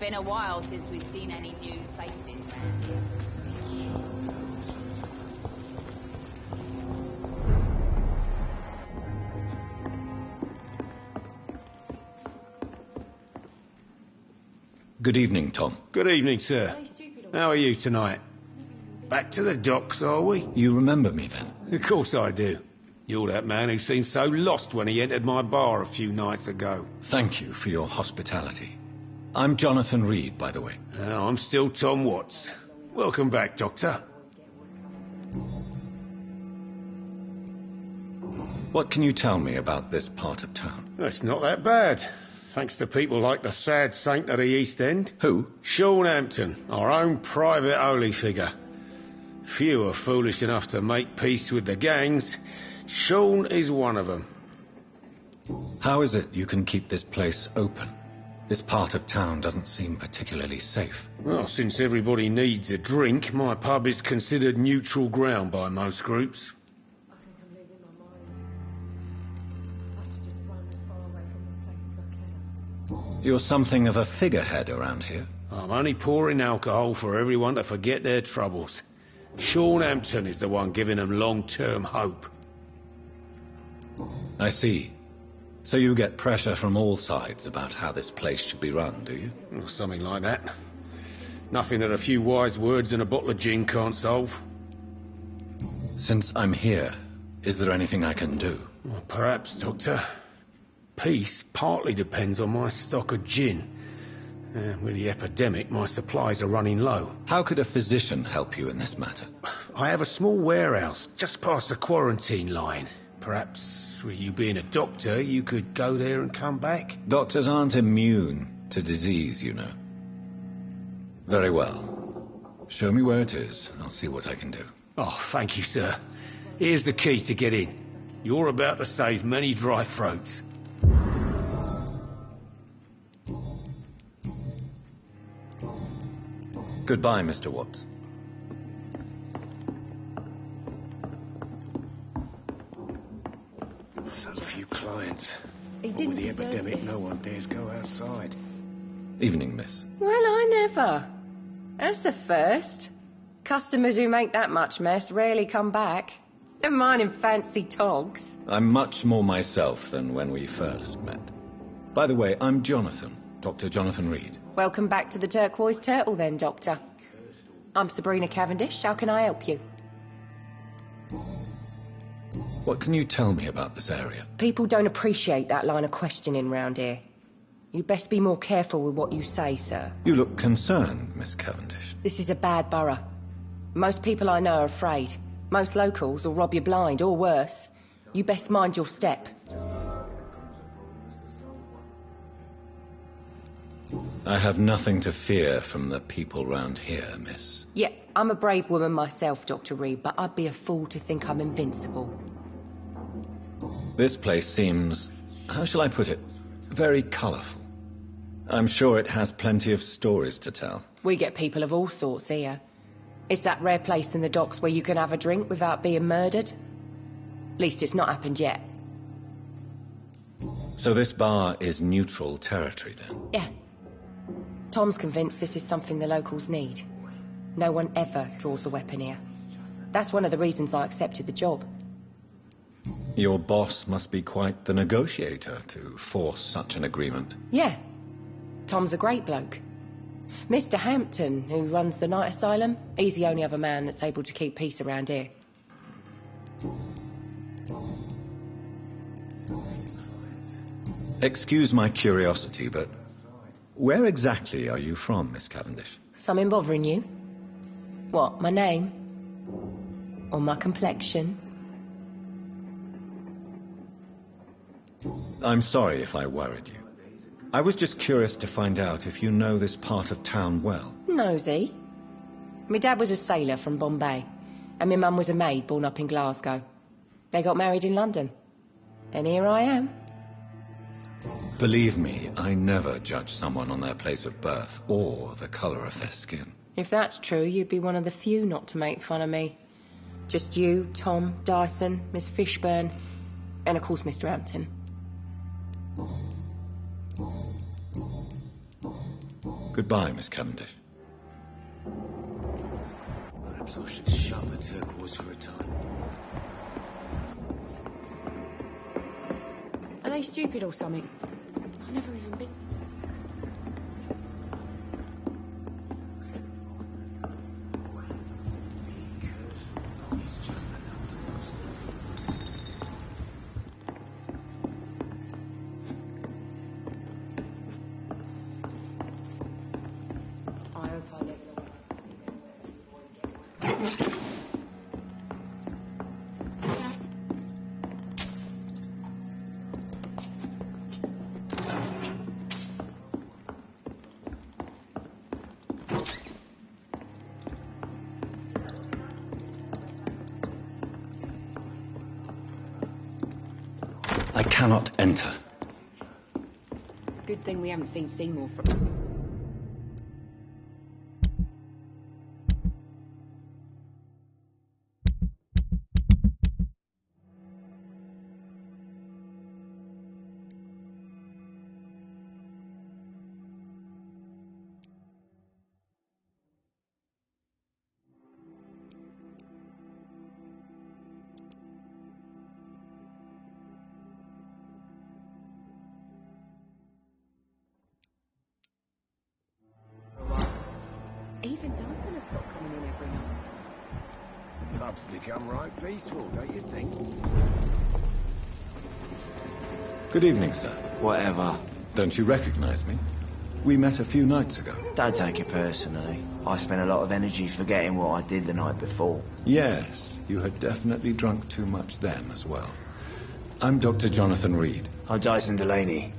[SPEAKER 10] Been a while since we've seen any new faces around here.
[SPEAKER 1] Good evening, Tom.
[SPEAKER 13] Good evening, sir. How are you tonight? Back to the docks, are we?
[SPEAKER 1] You remember me then?
[SPEAKER 13] Of course I do. You're that man who seemed so lost when he entered my bar a few nights ago.
[SPEAKER 1] Thank you for your hospitality. I'm Jonathan Reed, by the way.
[SPEAKER 13] I'm still Tom Watts. Welcome back, Doctor.
[SPEAKER 1] What can you tell me about this part of town?
[SPEAKER 13] It's not that bad. Thanks to people like the sad saint of the East End.
[SPEAKER 1] Who?
[SPEAKER 13] Sean Hampton, our own private holy figure. Few are foolish enough to make peace with the gangs. Sean is one of them.
[SPEAKER 1] How is it you can keep this place open? This part of town doesn't seem particularly safe.
[SPEAKER 13] Well, since everybody needs a drink, my pub is considered neutral ground by most groups.
[SPEAKER 1] You're something of a figurehead around here.
[SPEAKER 13] I'm only pouring alcohol for everyone to forget their troubles. Sean Hampton is the one giving them long-term hope.
[SPEAKER 1] I see. So you get pressure from all sides about how this place should be run, do you?
[SPEAKER 13] Or something like that. Nothing that a few wise words and a bottle of gin can't solve.
[SPEAKER 1] Since I'm here, is there anything I can do?
[SPEAKER 13] Well, perhaps, Doctor. Peace partly depends on my stock of gin. With the epidemic, my supplies are running low.
[SPEAKER 1] How could a physician help you in this matter?
[SPEAKER 13] I have a small warehouse just past the quarantine line. Perhaps, with you being a doctor, you could go there and come back?
[SPEAKER 1] Doctors aren't immune to disease, you know. Very well. Show me where it is. I'll see what I can do.
[SPEAKER 13] Oh, thank you, sir. Here's the key to get in. You're about to save many dry throats.
[SPEAKER 1] Goodbye, Mr. Watts.
[SPEAKER 14] So few clients.
[SPEAKER 3] He
[SPEAKER 14] With
[SPEAKER 3] didn't
[SPEAKER 14] the
[SPEAKER 3] deserve
[SPEAKER 14] epidemic,
[SPEAKER 3] this.
[SPEAKER 14] no one dares go outside.
[SPEAKER 1] Evening, miss.
[SPEAKER 15] Well, I never. That's a first. Customers who make that much mess rarely come back. Never mind in fancy togs.
[SPEAKER 1] I'm much more myself than when we first met. By the way, I'm Jonathan, Dr. Jonathan Reed.
[SPEAKER 15] Welcome back to the Turquoise Turtle then, Doctor. I'm Sabrina Cavendish. How can I help you?
[SPEAKER 1] What can you tell me about this area?
[SPEAKER 15] People don't appreciate that line of questioning round here. You best be more careful with what you say, sir.
[SPEAKER 1] You look concerned, Miss Cavendish.
[SPEAKER 15] This is a bad borough. Most people I know are afraid. Most locals will rob you blind, or worse. You best mind your step.
[SPEAKER 1] I have nothing to fear from the people round here, miss.
[SPEAKER 15] Yeah, I'm a brave woman myself, Dr. Reed, but I'd be a fool to think I'm invincible.
[SPEAKER 1] This place seems, how shall I put it, very colourful. I'm sure it has plenty of stories to tell.
[SPEAKER 15] We get people of all sorts here. It's that rare place in the docks where you can have a drink without being murdered. At least it's not happened yet.
[SPEAKER 1] So this bar is neutral territory, then?
[SPEAKER 15] Yeah. Tom's convinced this is something the locals need. No one ever draws a weapon here. That's one of the reasons I accepted the job.
[SPEAKER 1] Your boss must be quite the negotiator to force such an agreement.
[SPEAKER 15] Yeah. Tom's a great bloke. Mr. Hampton, who runs the night asylum, he's the only other man that's able to keep peace around here.
[SPEAKER 1] Excuse my curiosity, but where exactly are you from, Miss Cavendish?
[SPEAKER 15] Something bothering you? What, my name? Or my complexion?
[SPEAKER 1] I'm sorry if I worried you. I was just curious to find out if you know this part of town well.
[SPEAKER 15] Nosy. My dad was a sailor from Bombay, and my mum was a maid born up in Glasgow. They got married in London. And here I am.
[SPEAKER 1] Believe me, I never judge someone on their place of birth or the colour of their skin.
[SPEAKER 15] If that's true, you'd be one of the few not to make fun of me. Just you, Tom, Dyson, Miss Fishburne, and of course Mr. Hampton.
[SPEAKER 1] Goodbye, Miss Cavendish.
[SPEAKER 14] Perhaps I should shut the Turquoise for a time.
[SPEAKER 3] Are they stupid or something? I've never even been... I hope I live in a...
[SPEAKER 9] I cannot enter.
[SPEAKER 15] Good thing we haven't seen Seymour from... Even Dad's gonna stop coming in every night.
[SPEAKER 13] Pub's become right peaceful, don't you think?
[SPEAKER 1] Good evening, sir.
[SPEAKER 16] Whatever.
[SPEAKER 1] Don't you recognize me? We met a few nights ago.
[SPEAKER 16] Don't take it personally. I spent a lot of energy forgetting what I did the night before.
[SPEAKER 1] Yes, you had definitely drunk too much then as well. I'm Dr. Jonathan Reed.
[SPEAKER 16] I'm Dyson Delaney.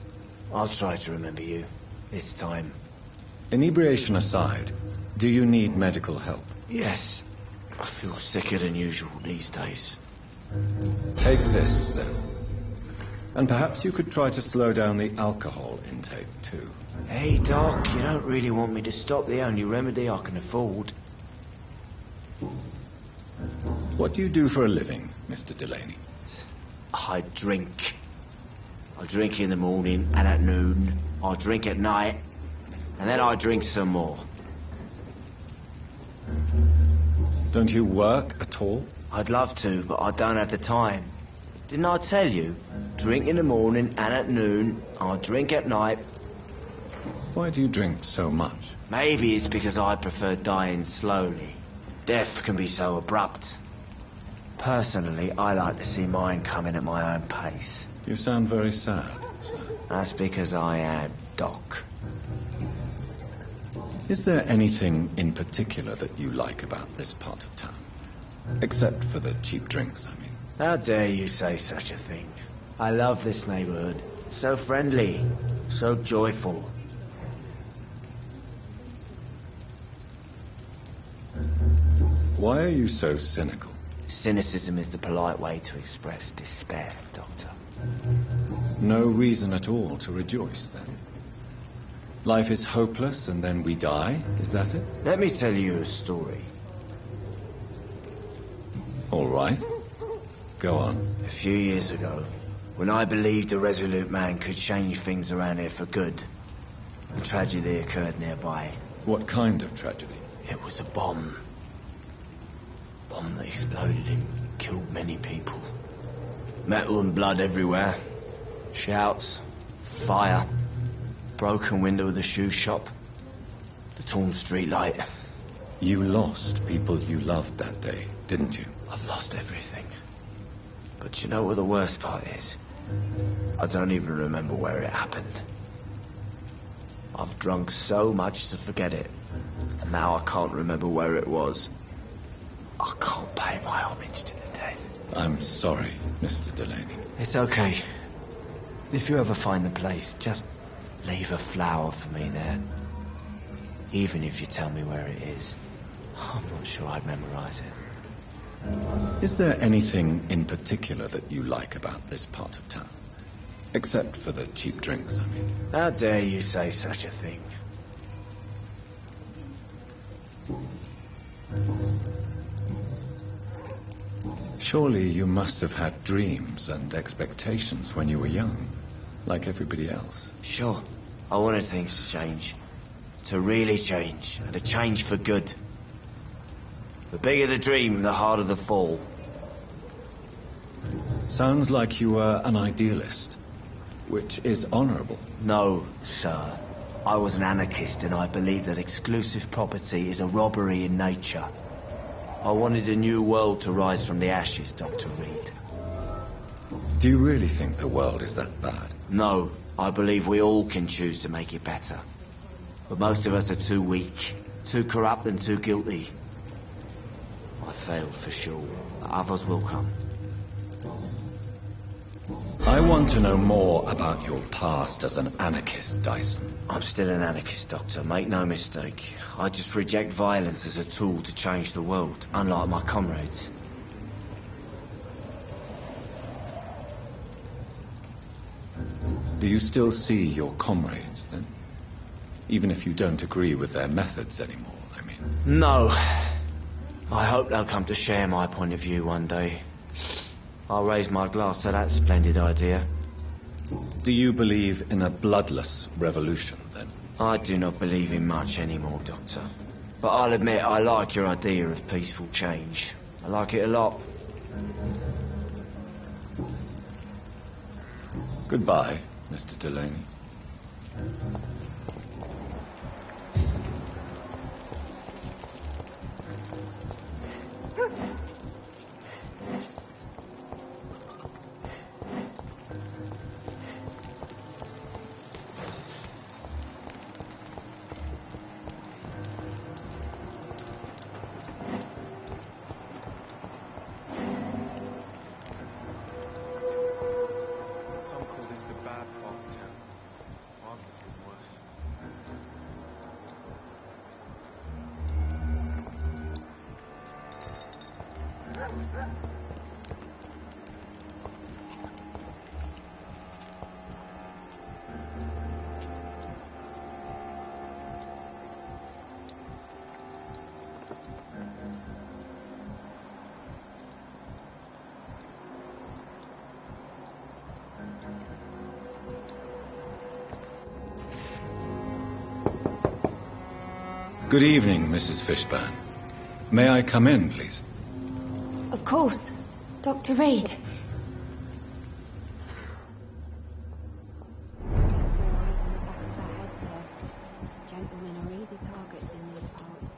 [SPEAKER 16] I'll try to remember you. This time.
[SPEAKER 1] Inebriation aside, do you need medical help?
[SPEAKER 16] Yes. I feel sicker than usual these days.
[SPEAKER 1] Take this, then. And perhaps you could try to slow down the alcohol intake, too.
[SPEAKER 16] Hey, Doc, you don't really want me to stop the only remedy I can afford.
[SPEAKER 1] What do you do for a living, Mr. Delaney?
[SPEAKER 16] I drink. I drink in the morning and at noon. I drink at night. And then I drink some more.
[SPEAKER 1] Don't you work at all?
[SPEAKER 16] I'd love to, but I don't have the time. Didn't I tell you? Drink in the morning and at noon. I drink at night.
[SPEAKER 1] Why do you drink so much?
[SPEAKER 16] Maybe it's because I prefer dying slowly. Death can be so abrupt. Personally, I like to see mine coming at my own pace.
[SPEAKER 1] You sound very sad, sir.
[SPEAKER 16] That's because I am, Doc.
[SPEAKER 1] Is there anything in particular that you like about this part of town? Except for the cheap drinks, I mean.
[SPEAKER 16] How dare you say such a thing? I love this neighborhood. So friendly, so joyful.
[SPEAKER 1] Why are you so cynical?
[SPEAKER 16] Cynicism is the polite way to express despair, Doctor.
[SPEAKER 1] No reason at all to rejoice, then? Life is hopeless and then we die, is that it?
[SPEAKER 16] Let me tell you a story.
[SPEAKER 1] All right. Go on.
[SPEAKER 16] A few years ago, when I believed a resolute man could change things around here for good, a tragedy occurred nearby.
[SPEAKER 1] What kind of tragedy?
[SPEAKER 16] It was a bomb. A bomb that exploded and killed many people. Metal and blood everywhere. Shouts, fire, broken window of the shoe shop, the torn street light.
[SPEAKER 1] You lost people you loved that day, didn't you?
[SPEAKER 16] I've lost everything. But you know what the worst part is? I don't even remember where it happened. I've drunk so much to forget it, and now I can't remember where it was. I can't pay my homage to the dead.
[SPEAKER 1] I'm sorry, Mr. Delaney.
[SPEAKER 16] It's okay. If you ever find the place, just leave a flower for me there. Even if you tell me where it is. I'm not sure I'd memorize it.
[SPEAKER 1] Is there anything in particular that you like about this part of town? Except for the cheap drinks, I mean.
[SPEAKER 16] How dare you say such a thing?
[SPEAKER 1] Surely you must have had dreams and expectations when you were young, like everybody else.
[SPEAKER 16] Sure. I wanted things to change. To really change, and to change for good. The bigger the dream, the harder the fall.
[SPEAKER 1] Sounds like you were an idealist, which is honorable.
[SPEAKER 16] No, sir. I was an anarchist, and I believed that exclusive property is a robbery in nature. I wanted a new world to rise from the ashes, Dr. Reed.
[SPEAKER 1] Do you really think the world is that bad?
[SPEAKER 16] No, I believe we all can choose to make it better. But most of us are too weak, too corrupt and too guilty. I failed for sure. Others will come.
[SPEAKER 1] I want to know more about your past as an anarchist, Dyson.
[SPEAKER 16] I'm still an anarchist, Doctor. Make no mistake. I just reject violence as a tool to change the world, unlike my comrades.
[SPEAKER 1] Do you still see your comrades, then? Even if you don't agree with their methods anymore, I mean.
[SPEAKER 16] No. I hope they'll come to share my point of view one day. I'll raise my glass to that splendid idea.
[SPEAKER 1] Do you believe in a bloodless revolution, then?
[SPEAKER 16] I do not believe in much anymore, Doctor. But I'll admit I like your idea of peaceful change. I like it a lot.
[SPEAKER 1] Goodbye, Mr. Delaney. Good evening, Mrs. Fishburne. May I come in, please?
[SPEAKER 3] Of course. Dr. Reed.
[SPEAKER 17] Gentlemen are easy targets in these parts.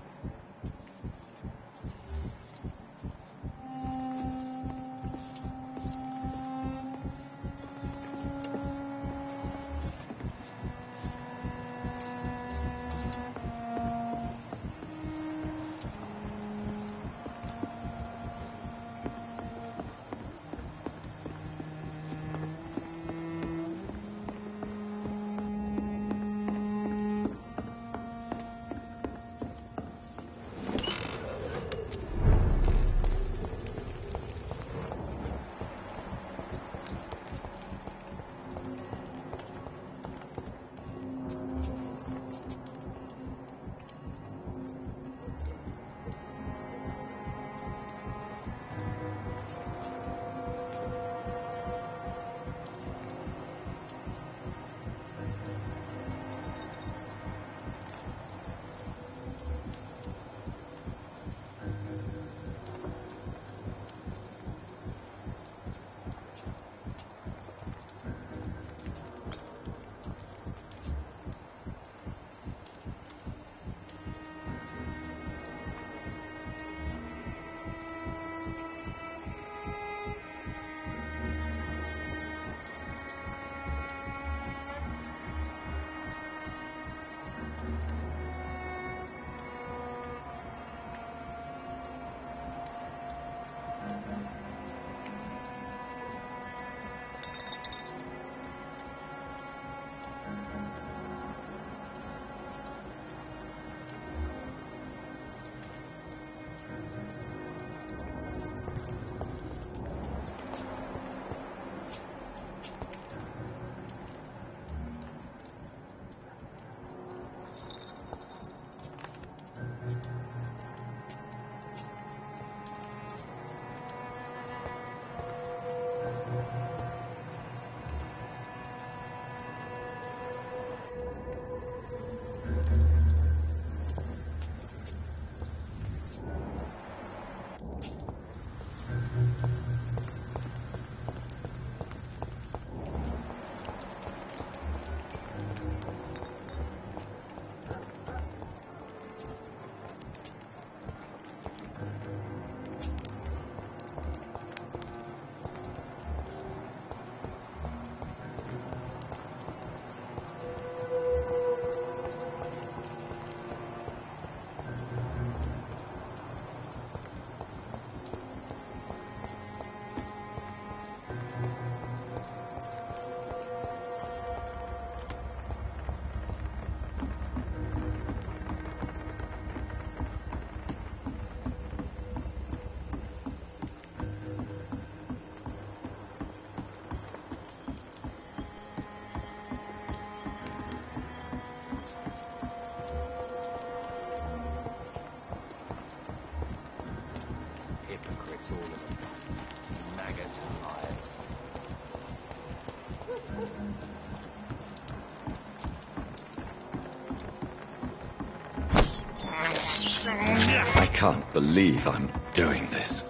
[SPEAKER 1] can't believe I'm doing this.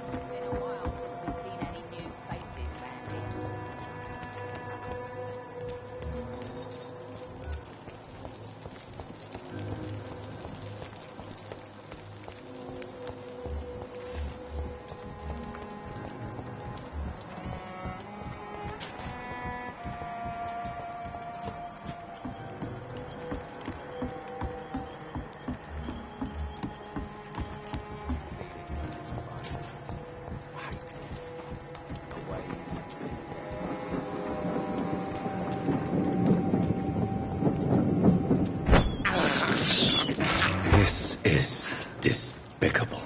[SPEAKER 1] This is despicable.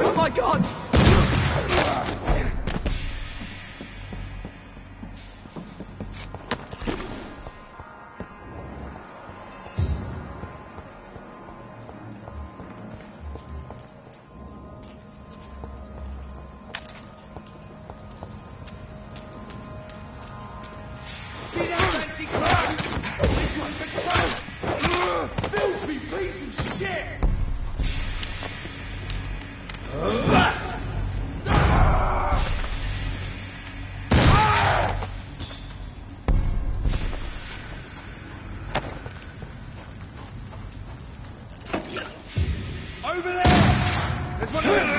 [SPEAKER 4] Oh my God! See that fancy clothes? This one's a joke! Filthy piece of shit! Over there! There's one of them!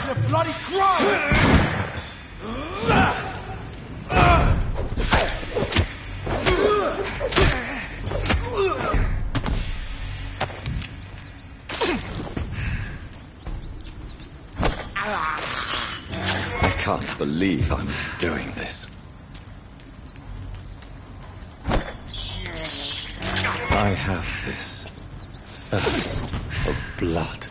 [SPEAKER 4] The bloody crime!
[SPEAKER 1] I can't believe I'm doing this. I have this thirst of blood.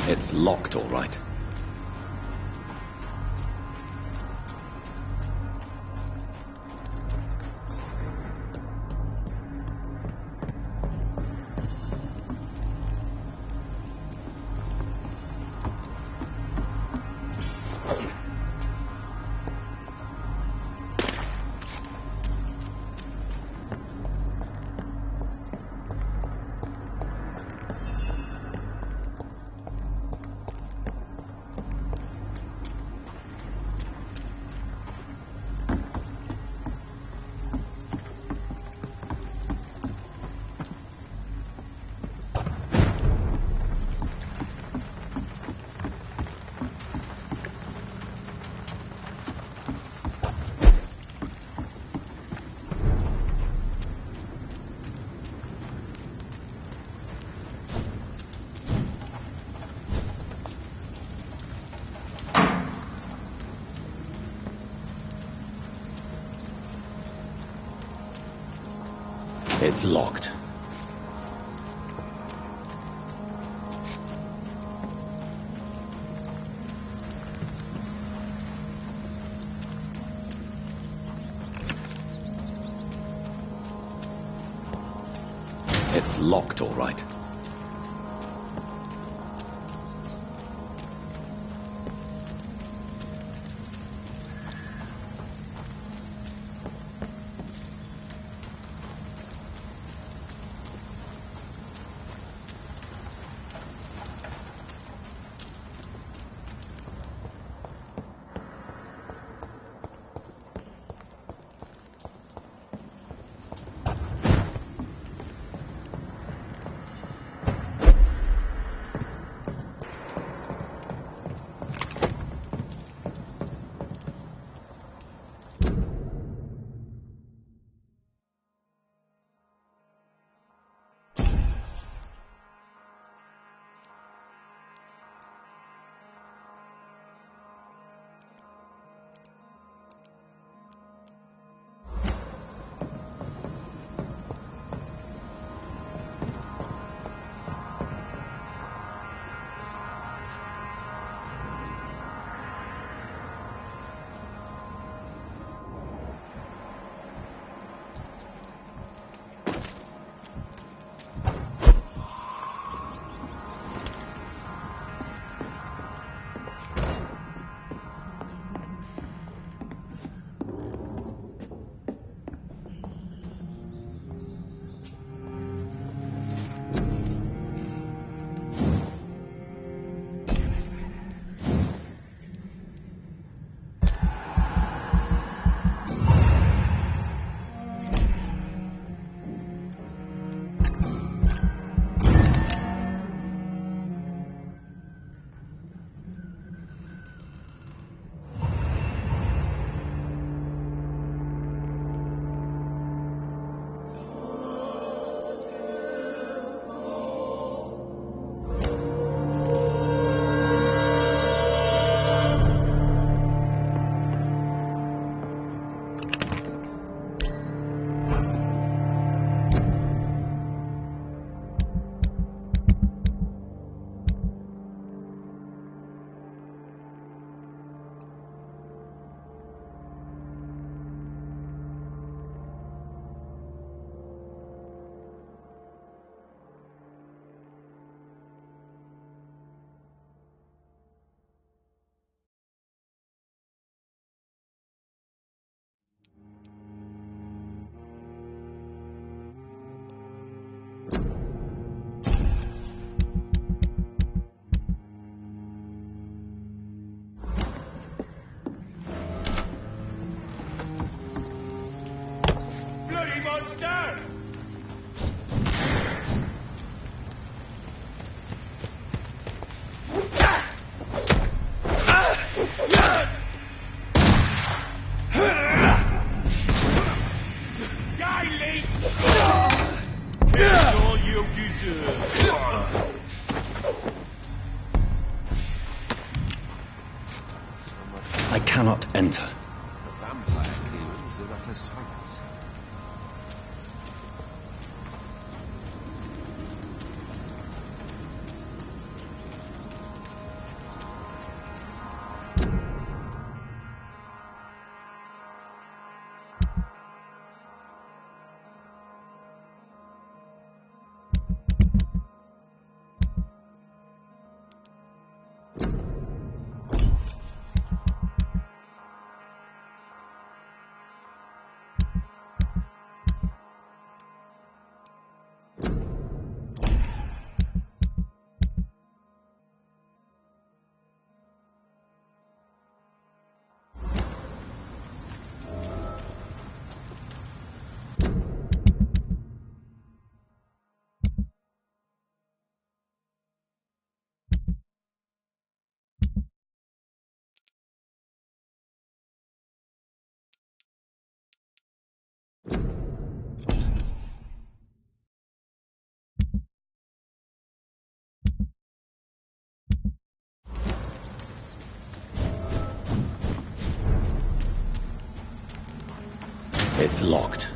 [SPEAKER 1] It's locked, all right. It's locked. It's locked, all right. I cannot enter.
[SPEAKER 2] The vampire killers are utter sights.
[SPEAKER 1] It's locked.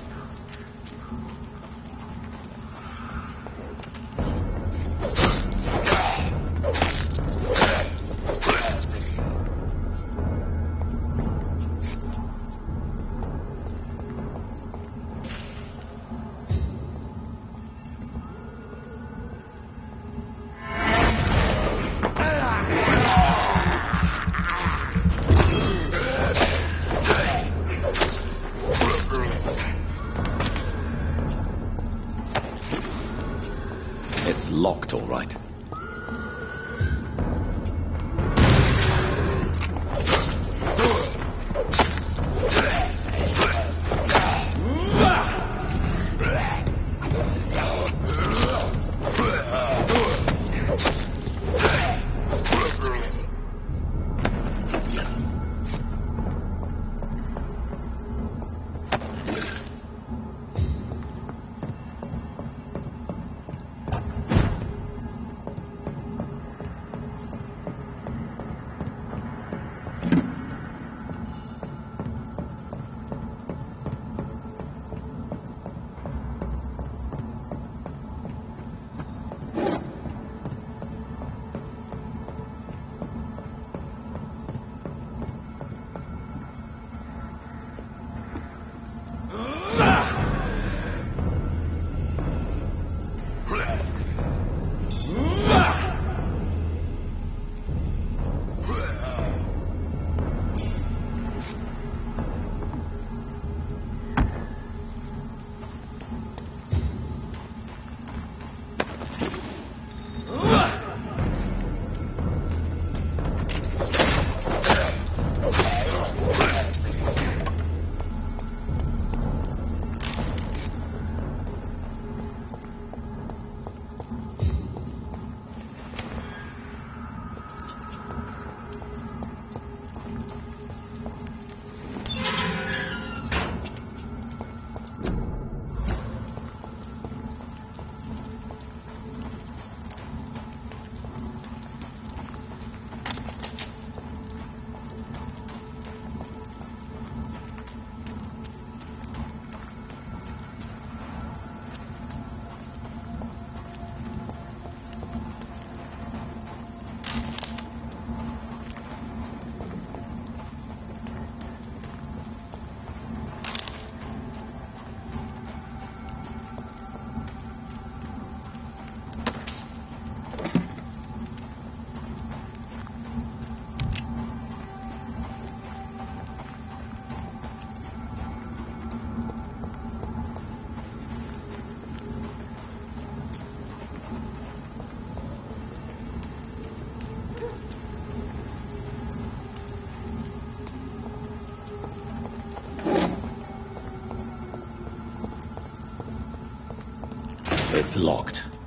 [SPEAKER 9] locked, all right. It's locked.